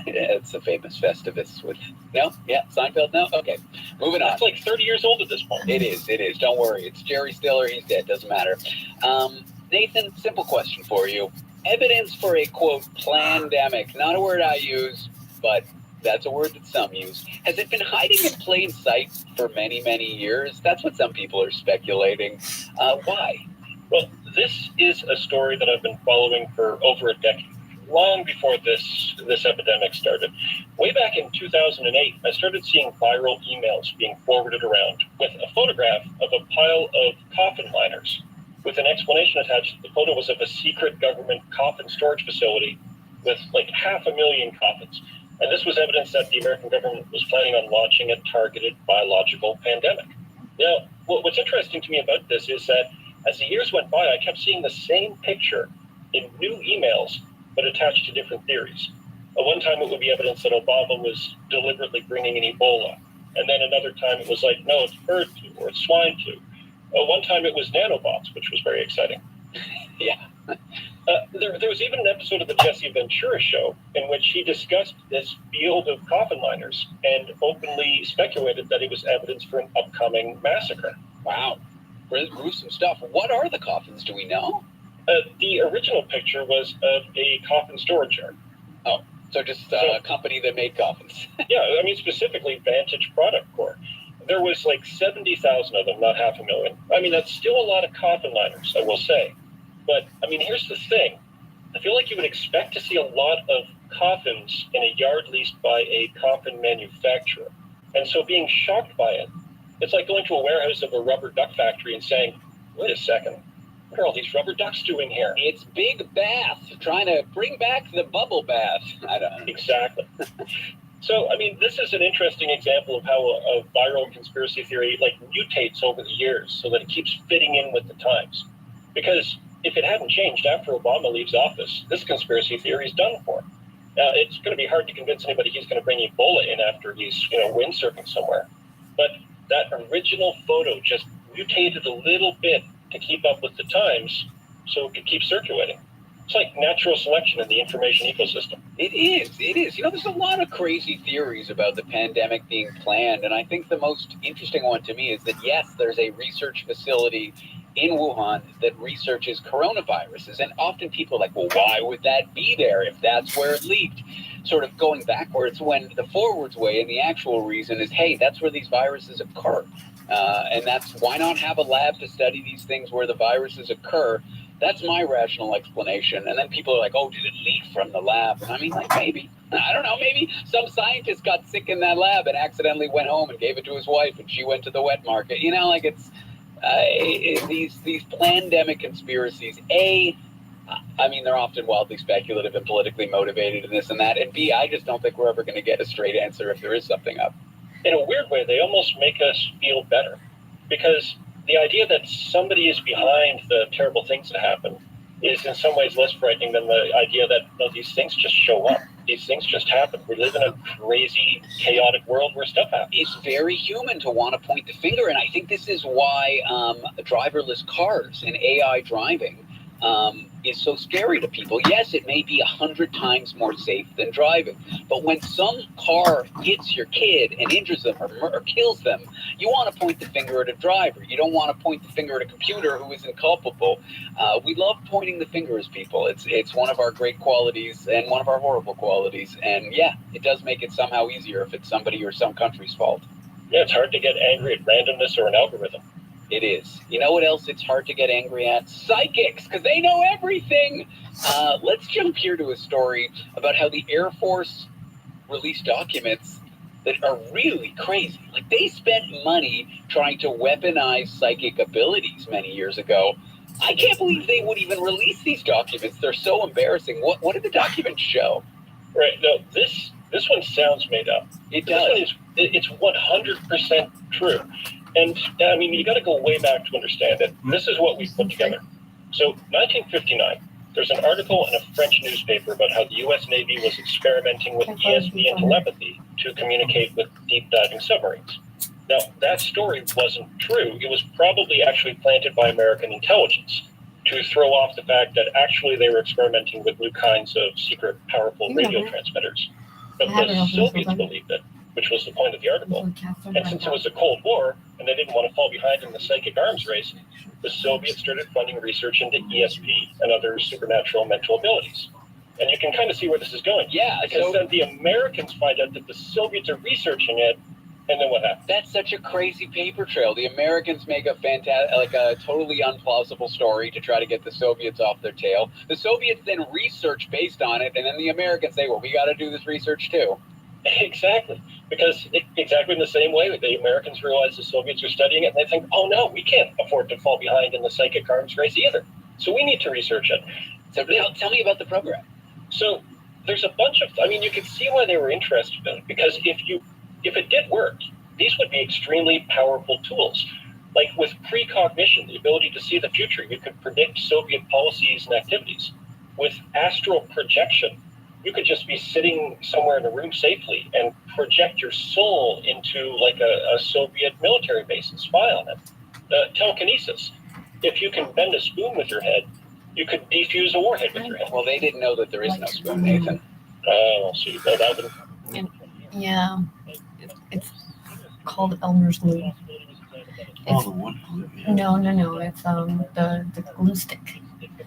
It's a famous Festivus with... No? Yeah, Seinfeld? No? Okay, moving on. It's like 30 years old at this point. It is. Don't worry. It's Jerry Stiller. He's dead. Doesn't matter. Nathan, simple question for you. Evidence for a, quote, plandemic. Not a word I use, but that's a word that some use. Has it been hiding in plain sight for many, many years? That's what some people are speculating. Why? Well, this is a story that I've been following for over a decade. Long before this epidemic started. Way back in 2008, I started seeing viral emails being forwarded around with a photograph of a pile of coffin liners with an explanation attached. The photo was of a secret government coffin storage facility with like 500,000 coffins. And this was evidence that the American government was planning on launching a targeted biological pandemic. Now, what's interesting to me about this is that as the years went by, I kept seeing the same picture in new emails but attached to different theories. One time it would be evidence that Obama was deliberately bringing in Ebola. And then another time it was like, no, it's bird flu or it's swine flu. One time it was nanobots, which was very exciting. Yeah. There was even an episode of the Jesse Ventura show in which he discussed this field of coffin liners and openly speculated that it was evidence for an upcoming massacre. Wow. Gruesome stuff. What are the coffins? Do we know? The original picture was of a coffin storage yard. Oh, so just a company that made coffins. Yeah, I mean, specifically Vantage Product Corps. There was like 70,000 of them, not 500,000. I mean, that's still a lot of coffin liners, I will say. But, I mean, here's the thing. I feel like you would expect to see a lot of coffins in a yard leased by a coffin manufacturer. And so being shocked by it, it's like going to a warehouse of a rubber duck factory and saying, wait a second, What are all these rubber ducks doing here? It's Big Bath, trying to bring back the bubble bath. I don't know. Exactly. So, I mean, this is an interesting example of how a viral conspiracy theory like mutates over the years so that it keeps fitting in with the times. Because if it hadn't changed after Obama leaves office, this conspiracy theory is done for. Now, it's going to be hard to convince anybody he's going to bring Ebola in after he's, windsurfing somewhere. But that original photo just mutated a little bit to keep up with the times so it could keep circulating. It's like natural selection in the information ecosystem. It is. There's a lot of crazy theories about the pandemic being planned. And I think the most interesting one to me is that, yes, there's a research facility in Wuhan that researches coronaviruses. And often people are like, well, why would that be there if that's where it leaked? Sort of going backwards when the forwards way and the actual reason is, hey, that's where these viruses occur. And that's why not have a lab to study these things where the viruses occur. That's my rational explanation. And then people are like, oh, did it leak from the lab? And I mean, like, maybe. I don't know. Maybe some scientist got sick in that lab and accidentally went home and gave it to his wife and she went to the wet market. It's these pandemic conspiracies. I mean, they're often wildly speculative and politically motivated and this and that. And B, I just don't think we're ever going to get a straight answer if there is something up. In a weird way, they almost make us feel better. Because the idea that somebody is behind the terrible things that happen is in some ways less frightening than the idea that these things just show up. These things just happen. We live in a crazy, chaotic world where stuff happens. It's very human to want to point the finger. And I think this is why driverless cars and AI driving is so scary to people. Yes, it may be 100 times more safe than driving, but when some car hits your kid and injures them or kills them, you want to point the finger at a driver. You don't want to point the finger at a computer who is inculpable. We love pointing the finger as people. It's one of our great qualities and one of our horrible qualities. And yeah, it does make it somehow easier if it's somebody or some country's fault. Yeah, it's hard to get angry at randomness or an algorithm. It is. You know what else it's hard to get angry at? Psychics, because they know everything. Let's jump here to a story about how the Air Force released documents that are really crazy. Like, they spent money trying to weaponize psychic abilities many years ago. I can't believe they would even release these documents. They're so embarrassing. What did the documents show? Right. No, this one sounds made up. It does. It's 100% true. And I mean, you got to go way back to understand it. This is what we put together. So 1959, there's an article in a French newspaper about how the U.S. Navy was experimenting with ESP and telepathy to communicate with deep diving submarines. Now, that story wasn't true. It was probably actually planted by American intelligence to throw off the fact that actually they were experimenting with new kinds of secret, powerful radio transmitters. But the Soviets believed it, which was the point of the article. And since it was a Cold War, and they didn't want to fall behind in the psychic arms race, the Soviets started funding research into ESP and other supernatural mental abilities. And you can kind of see where this is going. Yeah. Because then the Americans find out that the Soviets are researching it, and then what happens? That's such a crazy paper trail. The Americans make a totally unplausible story to try to get the Soviets off their tail. The Soviets then research based on it, and then the Americans say, well, we got to do this research too. Exactly. Because exactly in the same way, the Americans realize the Soviets are studying it, and they think, oh no, we can't afford to fall behind in the psychic arms race either. So we need to research it. So tell me about the program. So there's a bunch of, you can see why they were interested in it, because if it did work, these would be extremely powerful tools. Like with precognition, the ability to see the future, you could predict Soviet policies and activities. With astral projection, you could just be sitting somewhere in a room safely and project your soul into like a Soviet military base and spy on it. Telekinesis, if you can bend a spoon with your head, you could defuse a warhead with your head. Well, they didn't know that there is no spoon, Nathan. Oh, so you know that one. Yeah, it's called Elmer's glue. It's, the wood glue. Yeah. No, it's the glue stick,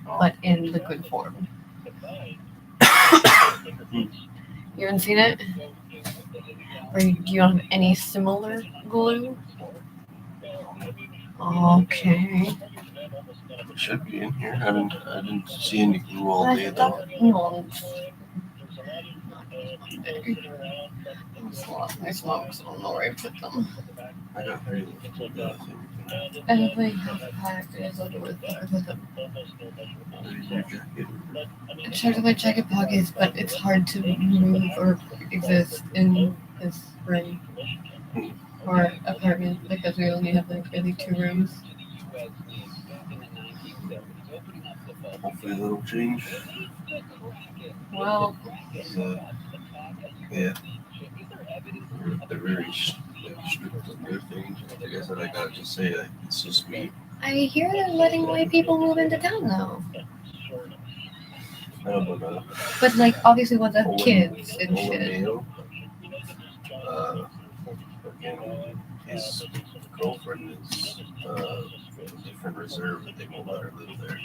but in liquid form. You haven't seen it? Or do you have any similar glue? Okay. It should be in here. I didn't see any glue all day though. I smoked, so I don't know where I put them. I got 3 left. And if I have a pack, it's not worth it with them. It's part of my jacket pockets, but it's hard to move or exist in this room or apartment because we only have like really 2 rooms. Hopefully that'll change. Well, yeah. They're very strict on their things. Like I said, I gotta just say, it's just me. I hear they're letting white people move into town now. I don't know. But like, obviously, ones that have kids and shit. Again, his girlfriend is a different reserve, but they won't let her live there.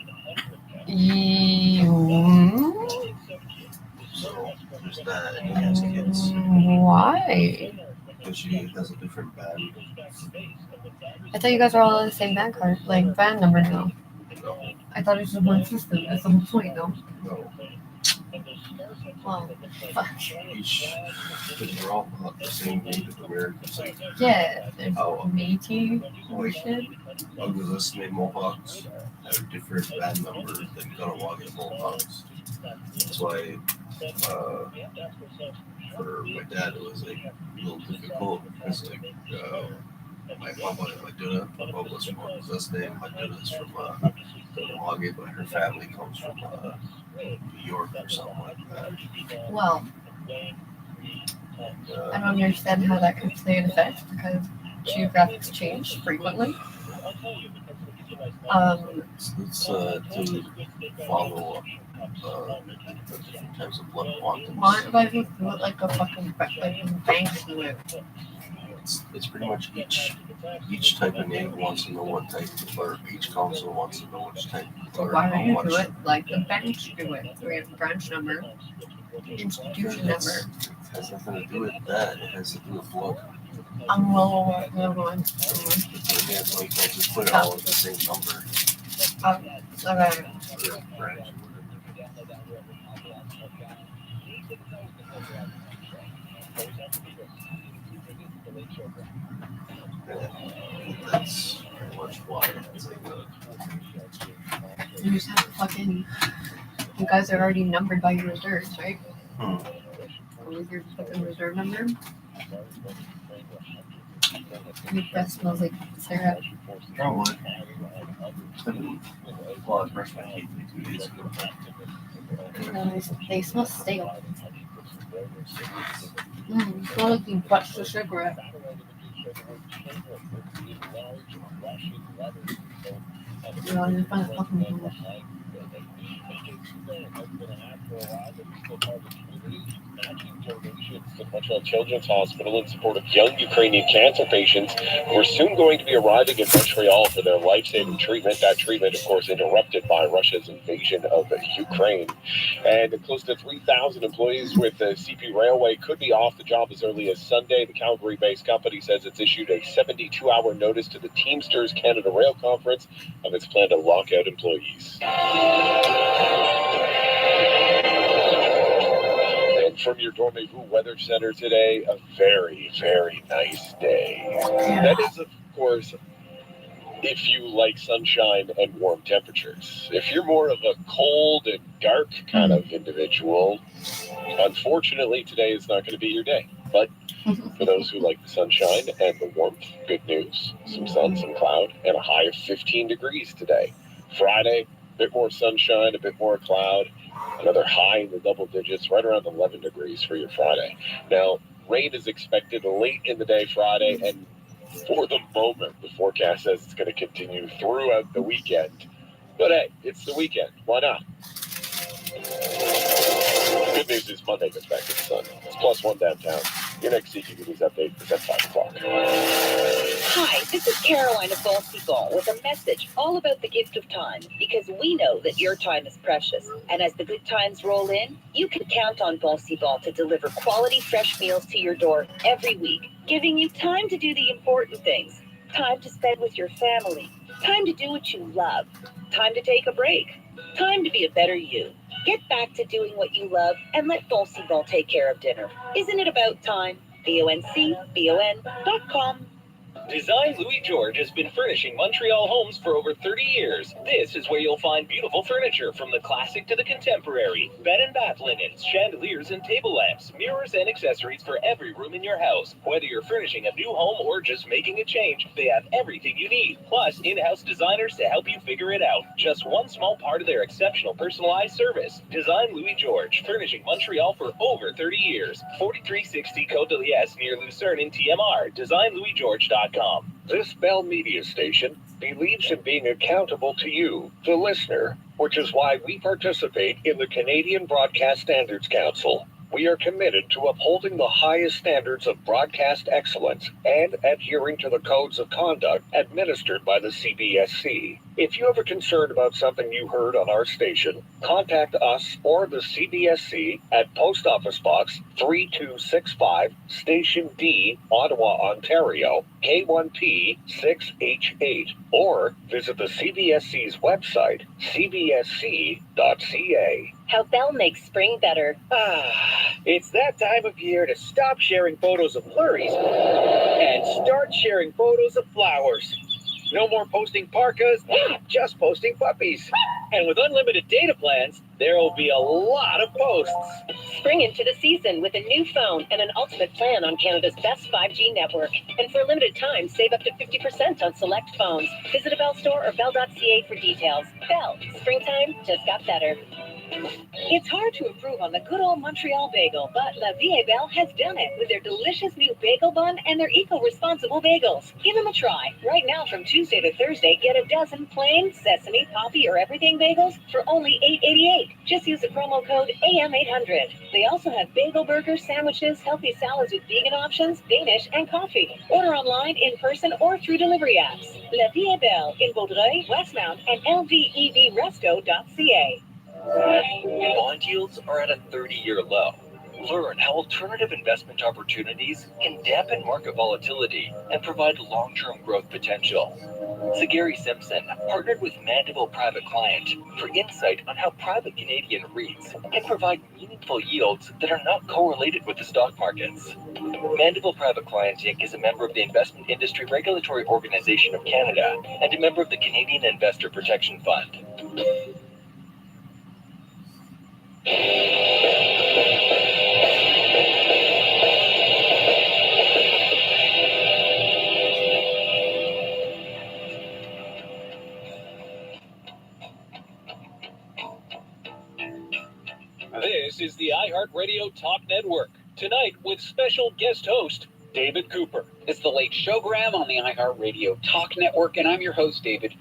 So there's that, and he has kids. Why? Because she has a different band. I thought you guys were all on the same band card, like band number now. No. I thought it was just one system. That's the whole point, no? No. Well, fuck. Because we're all not the same Native Americans. Like, Yeah, there's Métis bullshit. Ugly Mohawks have a different band number than Kahnawake Mohawks. That's why, for my dad, it was like a little difficult because like my mama and my Duna, my mom was from Ugly, my Duna is from Kahnawake, but her family comes from New York or something like that. Well, I don't understand how that could play an effect because geographics change frequently. It's to follow the different types of blood quantums. Why don't I just do it like a fucking bank do it? It's pretty much each type of native wants to know what type, or each council wants to know which type. So why don't you do it like the banks do it? We have branch number, institution number. It has nothing to do with that. It has to do with blood. I'm well aware. Again, so you can't just put it all with the same number. Okay. Or branch. That's pretty much why it's like You just have to fucking. You guys are already numbered by your reserves, right? With your fucking reserve number. Your breath smells like syrup. Probably. Well, I brushed my teeth 2 days ago. They smell stale. Smell like you butched a cigarette. You know, you find a fucking The Montreal Children's Hospital in support of young Ukrainian cancer patients who are soon going to be arriving in Montreal for their life-saving treatment. That treatment, of course, interrupted by Russia's invasion of Ukraine. And close to 3,000 employees with the CP Railway could be off the job as early as Sunday. The Calgary-based company says it's issued a 72-hour notice to the Teamsters Canada Rail Conference of its plan to lock out employees. From your Dormez-vous Weather Center today, a very, very nice day. That is, of course, if you like sunshine and warm temperatures. If you're more of a cold and dark kind of individual, unfortunately, today is not going to be your day. But for those who like the sunshine and the warmth, good news. Some sun, some cloud, and a high of 15 degrees today. Friday, a bit more sunshine, a bit more cloud. Another high in the double digits, right around 11 degrees for your Friday. Now, rain is expected late in the day Friday, and for the moment, the forecast says it's going to continue throughout the weekend. But hey, it's the weekend. Why not? Good news is Monday gets back to the sun. It's +1 downtown. Your next CQ News update is at 5 o'clock. Hi, this is Caroline of Bossy Ball with a message all about the gift of time, because we know that your time is precious. And as the good times roll in, you can count on Bossy Ball to deliver quality fresh meals to your door every week, giving you time to do the important things, time to spend with your family, time to do what you love, time to take a break, time to be a better you. Get back to doing what you love and let Bossy Ball take care of dinner. Isn't it about time? BONCBON.com. Design Louis George has been furnishing Montreal homes for over 30 years. This is where you'll find beautiful furniture from the classic to the contemporary. Bed and bath linens, chandeliers and table lamps, mirrors and accessories for every room in your house. Whether you're furnishing a new home or just making a change, they have everything you need. Plus, in-house designers to help you figure it out. Just one small part of their exceptional personalized service. Design Louis George, furnishing Montreal for over 30 years. 4360 Côte de Liesse near Lucerne in TMR. DesignLouisGeorge.com. This Bell Media station believes in being accountable to you, the listener, which is why we participate in the Canadian Broadcast Standards Council. We are committed to upholding the highest standards of broadcast excellence and adhering to the codes of conduct administered by the CBSC. If you have a concern about something you heard on our station, contact us or the CBSC at Post Office Box 3265, Station D, Ottawa, Ontario, K1P 6H8, or visit the CBSC's website, cbsc.ca. How Bell makes spring better. It's that time of year to stop sharing photos of flurries and start sharing photos of flowers. No more posting parkas, just posting puppies. And with unlimited data plans, there will be a lot of posts. Spring into the season with a new phone and an ultimate plan on Canada's best 5G network. And for a limited time, save up to 50% on select phones. Visit a Bell store or bell.ca for details. Bell, springtime just got better. It's hard to improve on the good old Montreal bagel, but La Vie Belle has done it with their delicious new bagel bun and their eco-responsible bagels. Give them a try. Right now, from Tuesday to Thursday, get a dozen plain sesame, poppy, or everything bagels for only $8.88. Just use the promo code AM800. They also have bagel burgers, sandwiches, healthy salads with vegan options, Danish, and coffee. Order online, in person, or through delivery apps. La Vie Belle in Vaudreuil, Westmount, and lvevresto.ca. Bond yields are at a 30-year low. Learn how alternative investment opportunities can dampen market volatility and provide long-term growth potential. Gary Simpson partnered with Mandeville Private Client for insight on how private Canadian REITs can provide meaningful yields that are not correlated with the stock markets. Mandeville Private Client Inc. is a member of the Investment Industry Regulatory Organization of Canada and a member of the Canadian Investor Protection Fund. This is the iHeartRadio Talk Network. Tonight with special guest host, David Cooper. It's the Late Showgram on the iHeartRadio Talk Network, and I'm your host, David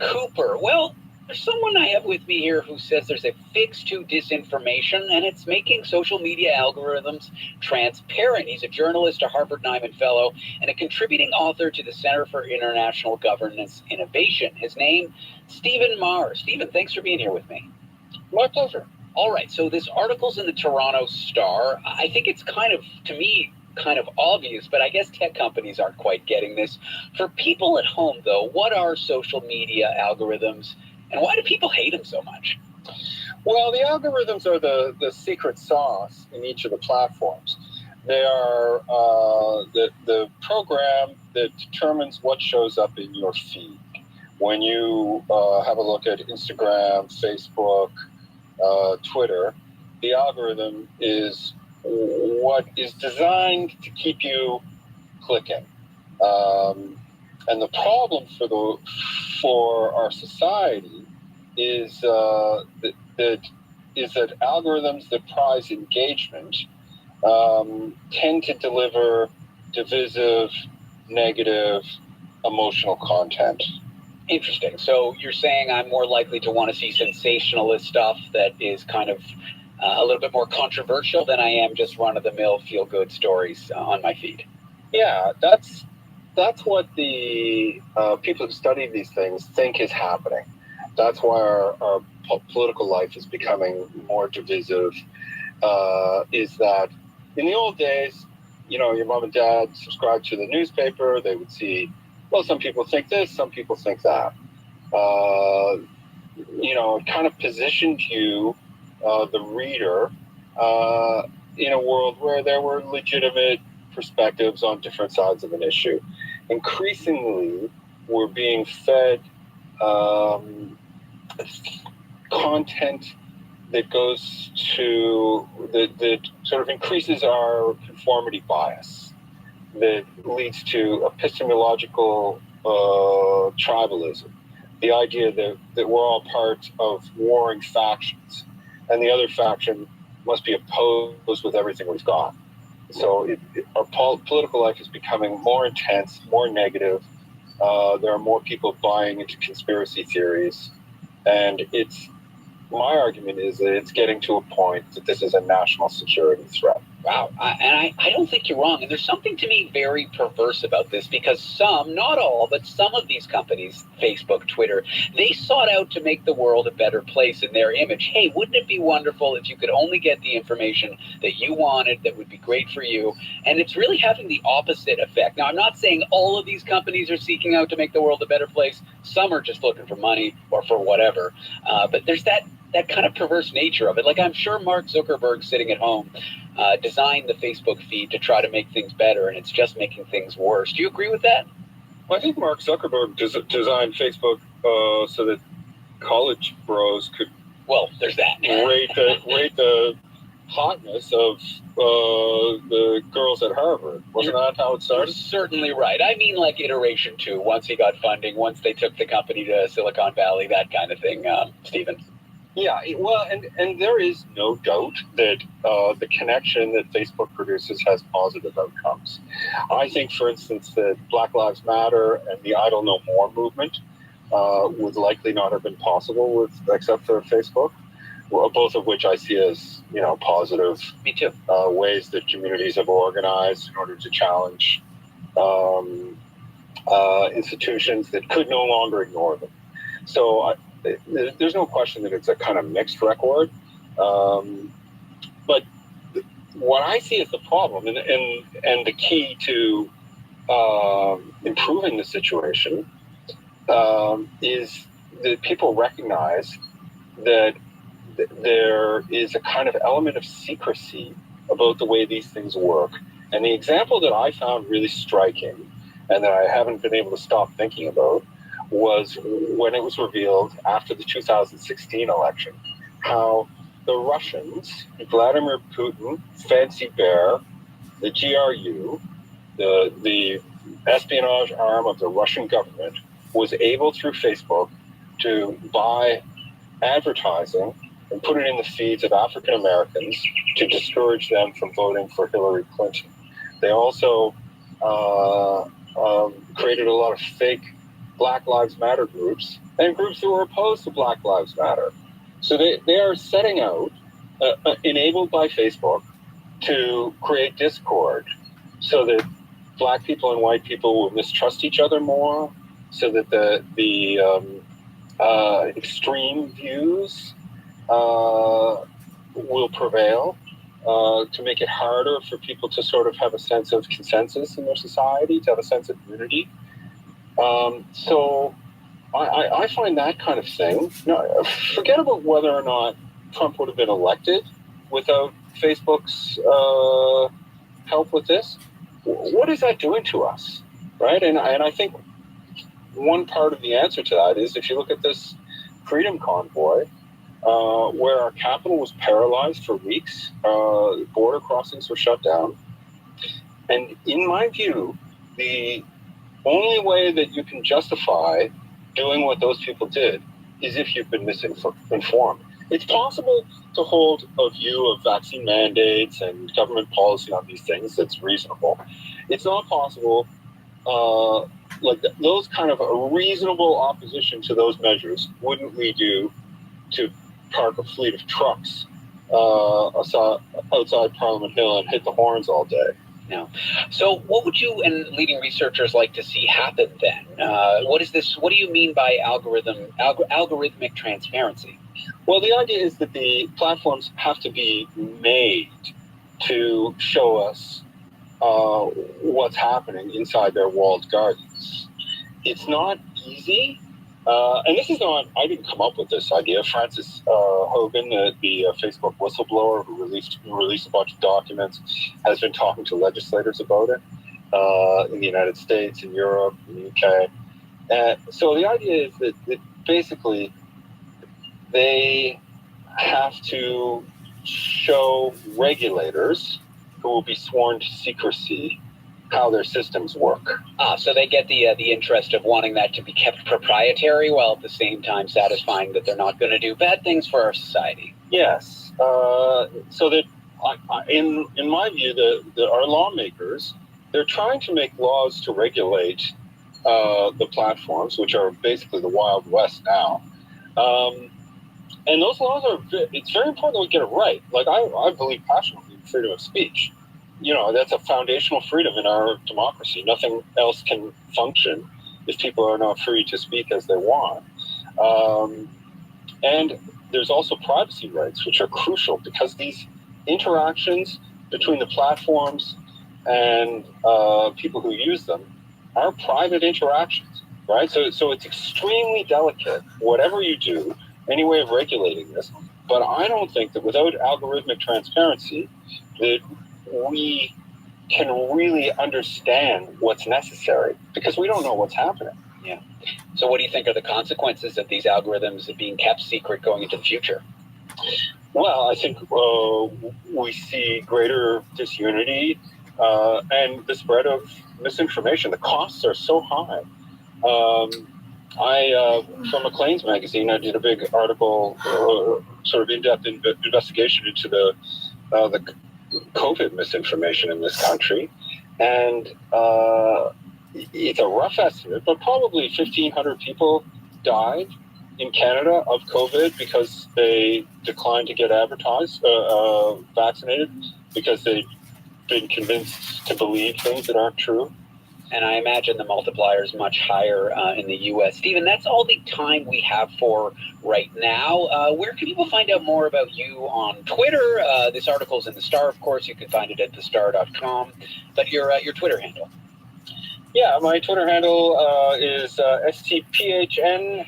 Cooper. Well, there's someone I have with me here who says there's a fix to disinformation, and it's making social media algorithms transparent. He's a journalist, a Harvard Nyman Fellow, and a contributing author to the Center for International Governance Innovation. His name, Stephen Maher. Stephen, thanks for being here with me. My pleasure. All right, so this article's in the Toronto Star. I think it's kind of obvious, but I guess tech companies aren't quite getting this. For people at home, though, what are social media algorithms, and why do people hate them so much? Well, the algorithms are the secret sauce in each of the platforms. They are the program that determines what shows up in your feed. When you have a look at Instagram, Facebook, Twitter, the algorithm is what is designed to keep you clicking. And the problem for our society is that algorithms that prize engagement tend to deliver divisive, negative, emotional content. Interesting. So you're saying I'm more likely to want to see sensationalist stuff that is kind of a little bit more controversial than I am just run-of-the-mill feel-good stories on my feed. Yeah, that's what the people who study these things think is happening. That's why our political life is becoming more divisive, is that in the old days, your mom and dad subscribed to the newspaper, they would see, well, some people think this, some people think that. It kind of positioned you, the reader, in a world where there were legitimate perspectives on different sides of an issue. increasingly we're being fed content that goes to that sort of increases our conformity bias, that leads to epistemological tribalism, the idea that we're all part of warring factions, and the other faction must be opposed with everything we've got. So our political life is becoming more intense, more negative. There are more people buying into conspiracy theories, and my argument is that it's getting to a point that this is a national security threat. Wow. And I don't think you're wrong. And there's something to me very perverse about this, because some, not all, but some of these companies, Facebook, Twitter, they sought out to make the world a better place in their image. Hey, wouldn't it be wonderful if you could only get the information that you wanted that would be great for you? And it's really having the opposite effect. Now, I'm not saying all of these companies are seeking out to make the world a better place. Some are just looking for money or for whatever. But there's that kind of perverse nature of it. Like, I'm sure Mark Zuckerberg sitting at home designed the Facebook feed to try to make things better, and it's just making things worse. Do you agree with that? Well, I think Mark Zuckerberg designed Facebook so that college bros could there's that. rate the hotness of the girls at Harvard. Wasn't that how it started? You're certainly right. I mean, like iteration 2, once he got funding, once they took the company to Silicon Valley, that kind of thing, Stephen. Yeah, well, and there is no doubt that the connection that Facebook produces has positive outcomes. I think, for instance, that Black Lives Matter and the Idle No More movement would likely not have been possible except for Facebook. Well, both of which I see as positive. Me too. Ways that communities have organized in order to challenge institutions that could no longer ignore them. So there's no question that it's a kind of mixed record. But what I see as the problem and the key to improving the situation is that people recognize that there is a kind of element of secrecy about the way these things work. And the example that I found really striking and that I haven't been able to stop thinking about was when it was revealed after the 2016 election, how the Russians, Vladimir Putin, Fancy Bear, the GRU, the espionage arm of the Russian government, was able through Facebook to buy advertising and put it in the feeds of African Americans to discourage them from voting for Hillary Clinton. They also created a lot of fake Black Lives Matter groups and groups that were opposed to Black Lives Matter. So they are setting out, enabled by Facebook, to create discord so that Black people and white people will mistrust each other more, so that the extreme views will prevail, to make it harder for people to sort of have a sense of consensus in their society, to have a sense of unity. So I find that kind of thing, forget about whether or not Trump would have been elected without Facebook's help with this. What is that doing to us, right? And I think one part of the answer to that is if you look at this Freedom Convoy, where our capital was paralyzed for weeks, border crossings were shut down. And in my view, the only way that you can justify doing what those people did is if you've been misinformed. It's possible to hold a view of vaccine mandates and government policy on these things that's reasonable. It's not possible, those kind of a reasonable opposition to those measures wouldn't lead you to park a fleet of trucks outside Parliament Hill and hit the horns all day. No. So what would you and leading researchers like to see happen then? What do you mean by algorithmic transparency? Well, the idea is that the platforms have to be made to show us what's happening inside their walled gardens. It's not easy. And this is not, I didn't come up with this idea. Frances Hogan, the Facebook whistleblower who released a bunch of documents, has been talking to legislators about it. in the United States, in Europe, in the UK. And so the idea is that basically they have to show regulators who will be sworn to secrecy how their systems work. So they get the interest of wanting that to be kept proprietary, while at the same time satisfying that they're not going to do bad things for our society. Yes. So that in my view, our lawmakers, they're trying to make laws to regulate the platforms, which are basically the Wild West now. And those laws it's very important that we get it right. Like, I believe passionately in freedom of speech. You know, that's a foundational freedom in our democracy. Nothing else can function if people are not free to speak as they want. And there's also privacy rights, which are crucial because these interactions between the platforms and people who use them are private interactions, right? So it's extremely delicate, whatever you do, any way of regulating this. But I don't think that without algorithmic transparency that we can really understand what's necessary, because we don't know what's happening. Yeah. So what do you think are the consequences of these algorithms being kept secret going into the future? Well, I think we see greater disunity and the spread of misinformation. The costs are so high. For Maclean's magazine, I did a big article, sort of in-depth investigation into the COVID misinformation in this country, and it's a rough estimate, but probably 1,500 people died in Canada of COVID because they declined to get vaccinated because they've been convinced to believe things that aren't true. And I imagine the multiplier is much higher in the U.S. Stephen, that's all the time we have for right now. Where can people find out more about you on Twitter? This article's in The Star, of course. You can find it at thestar.com. But your Twitter handle? Yeah, my Twitter handle is STPHNMAHER.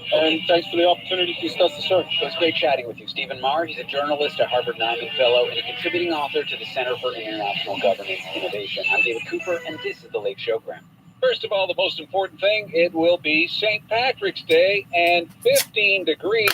And thanks for the opportunity to discuss the story. It was great chatting with you. Stephen Maher, he's a journalist, a Harvard Nyman Fellow, and a contributing author to the Center for International Governance Innovation. I'm David Cooper, and this is The Lake Showgram. First of all, the most important thing, it will be St. Patrick's Day and 15 degrees.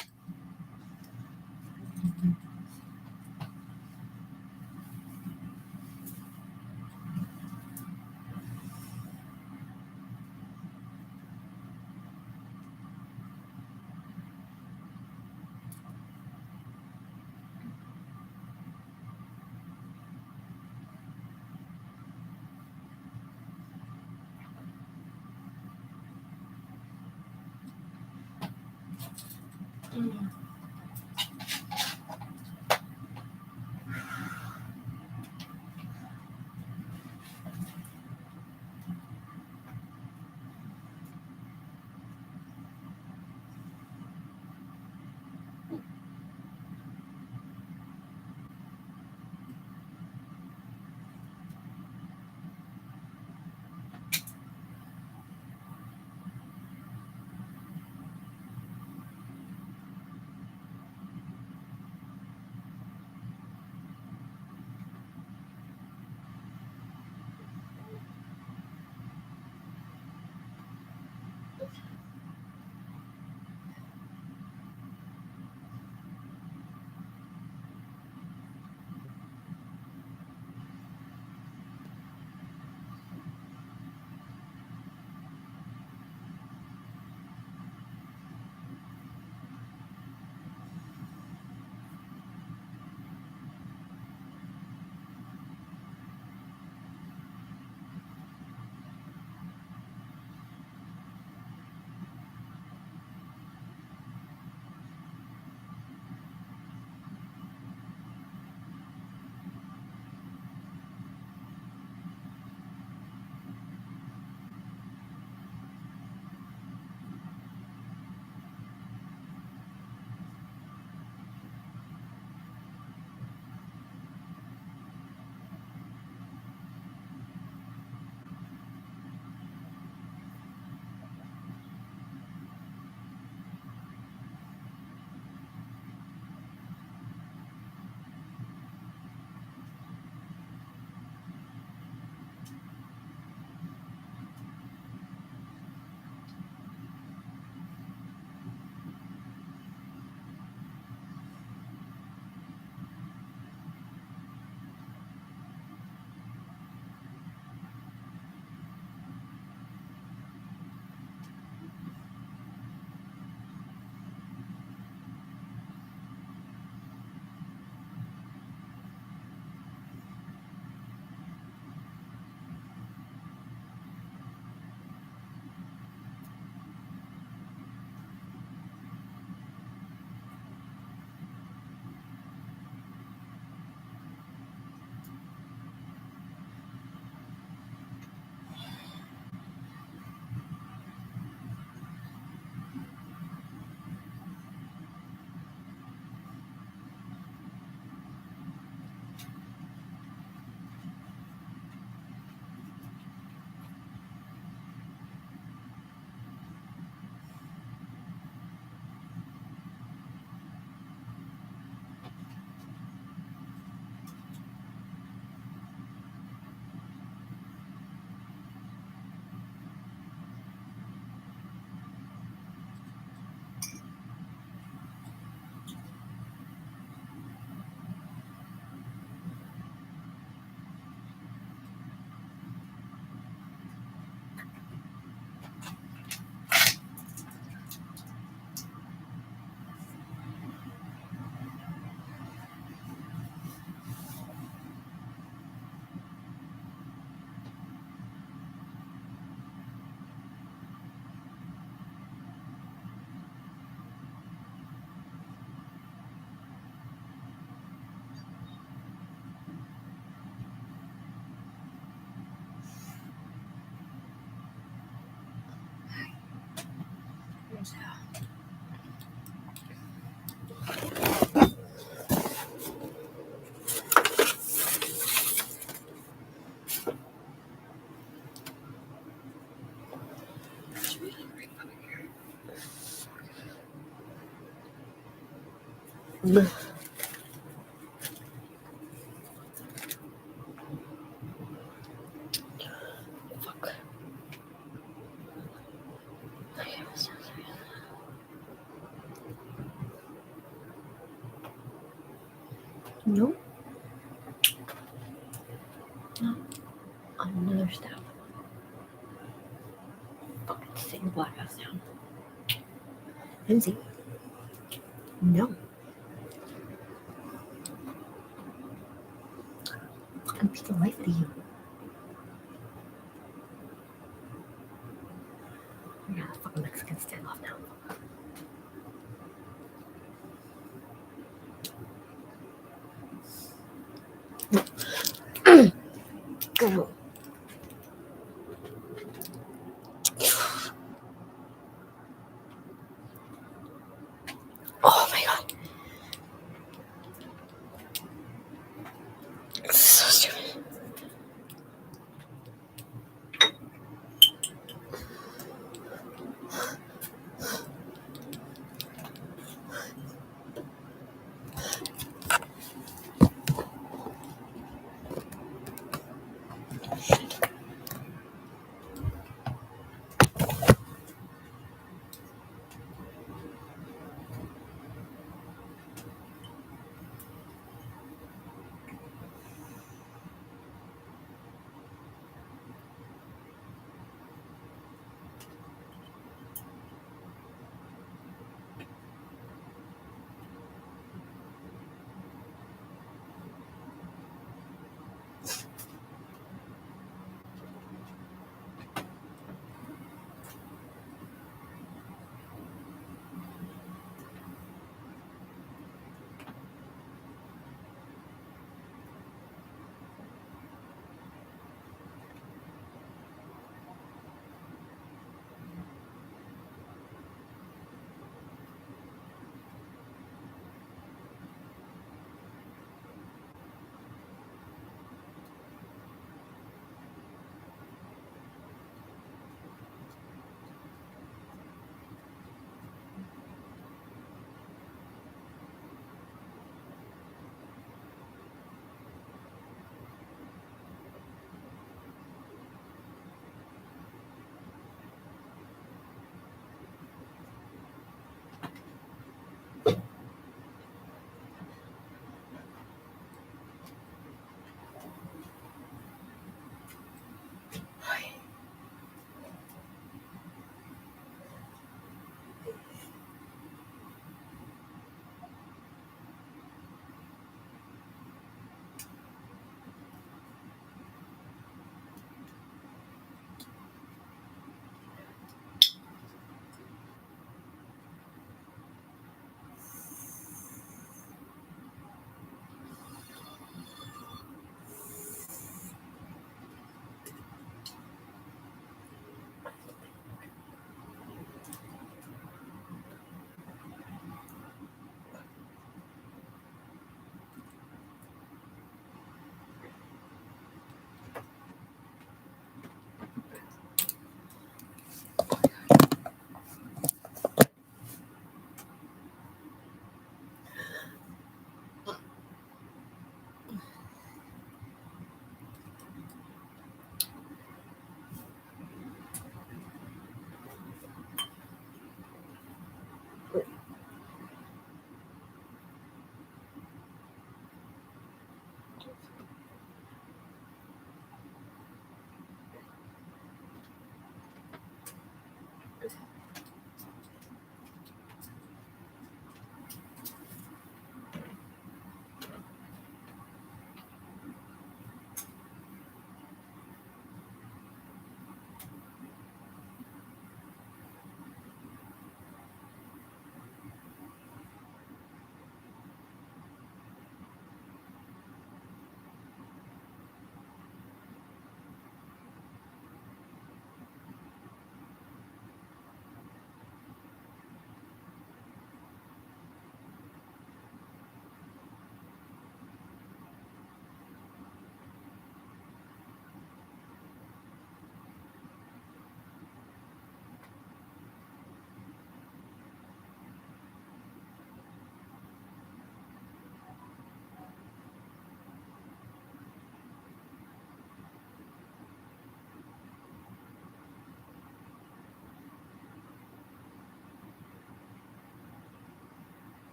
Fuck. No. No. Another step. Fucking sit your black ass down. Lindsay. No. Fucking beat the life out of you. Yeah, the fucking Mexicans stand off now. Go. Oh my god. This is so stupid.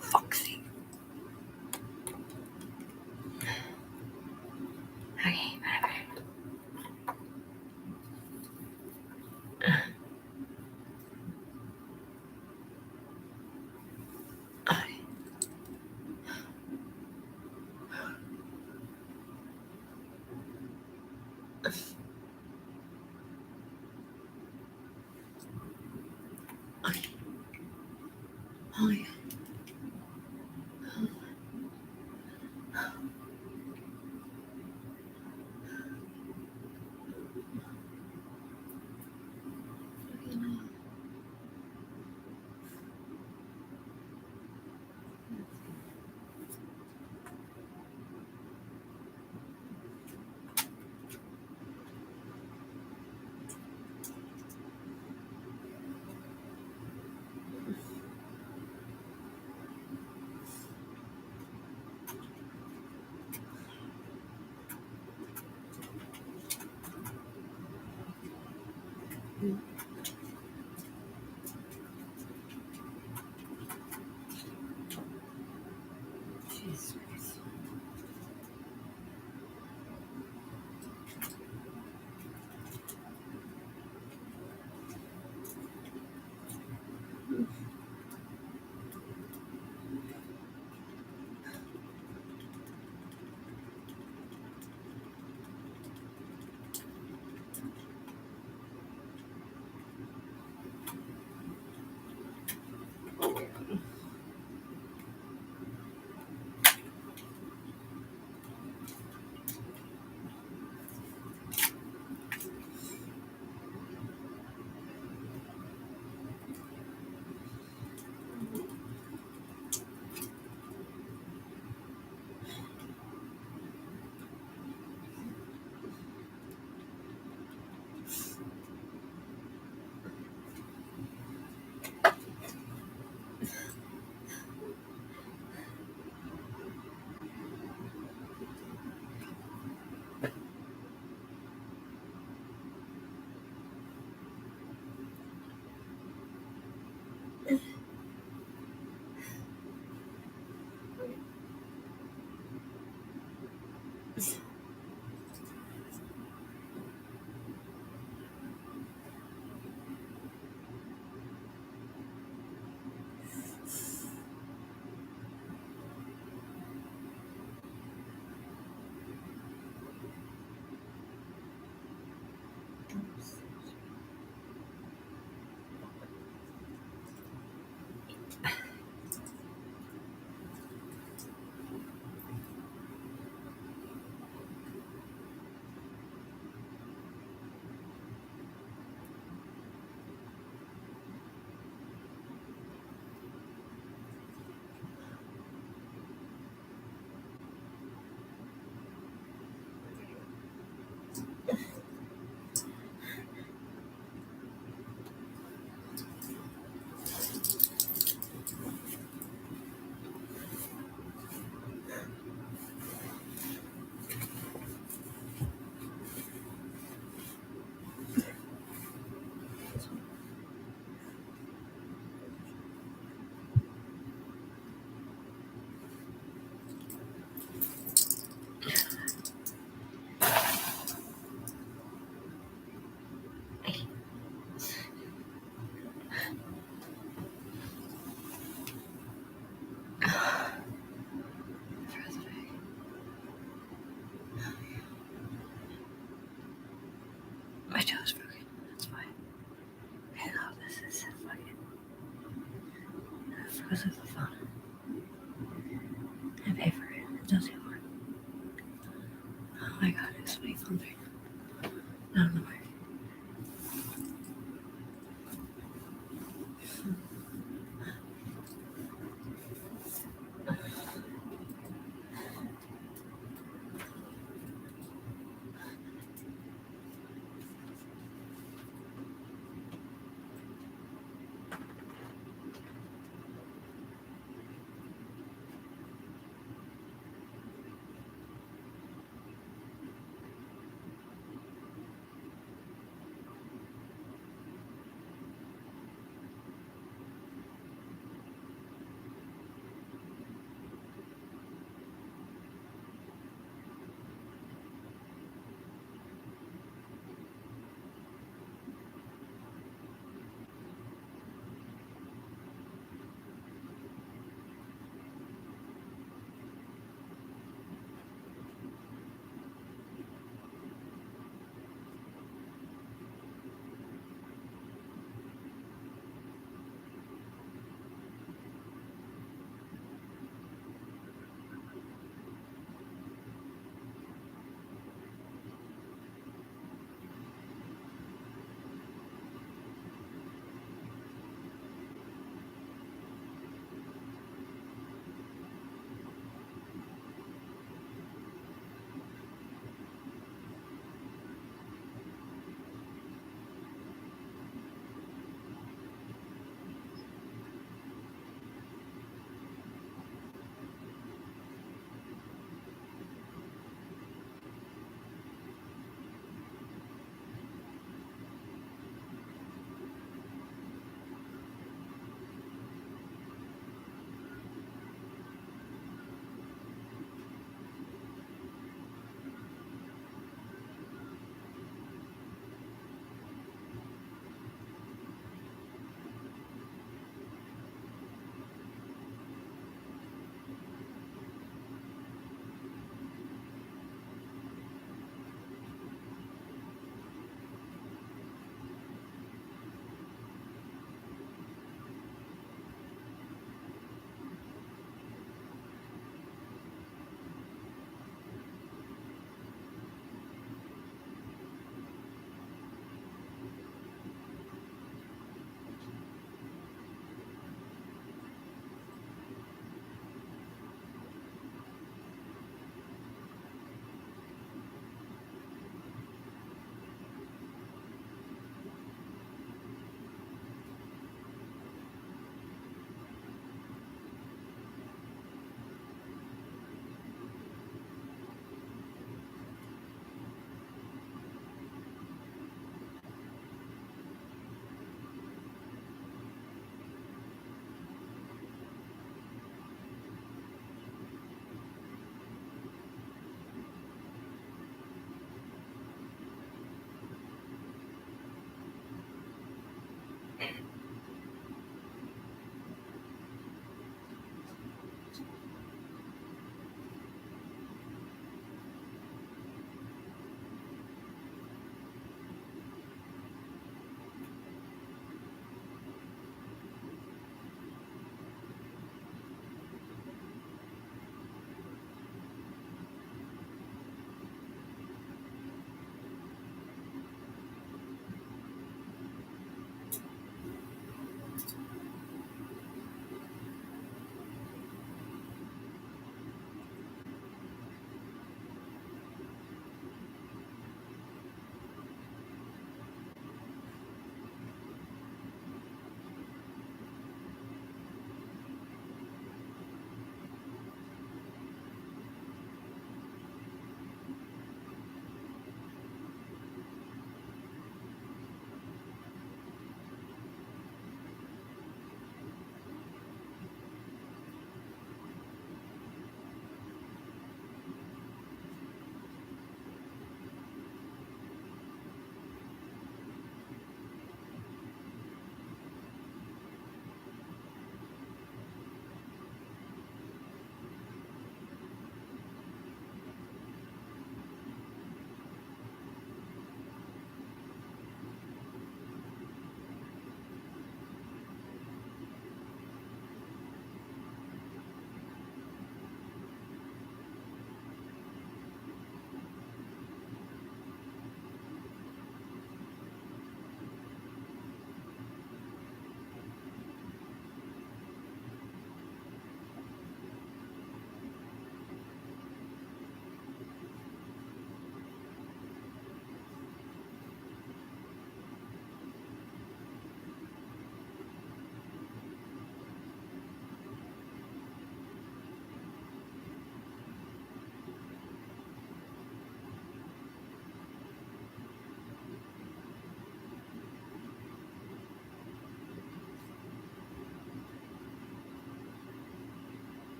Fuck's sake. Okay, whatever. Oh, yeah. Jesus Christ. My toe's broken. That's fine. I know this is fucking. because of the phone. I pay for it. It doesn't work. Oh my god, it's my phone thing. Not in the way.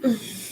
Mm.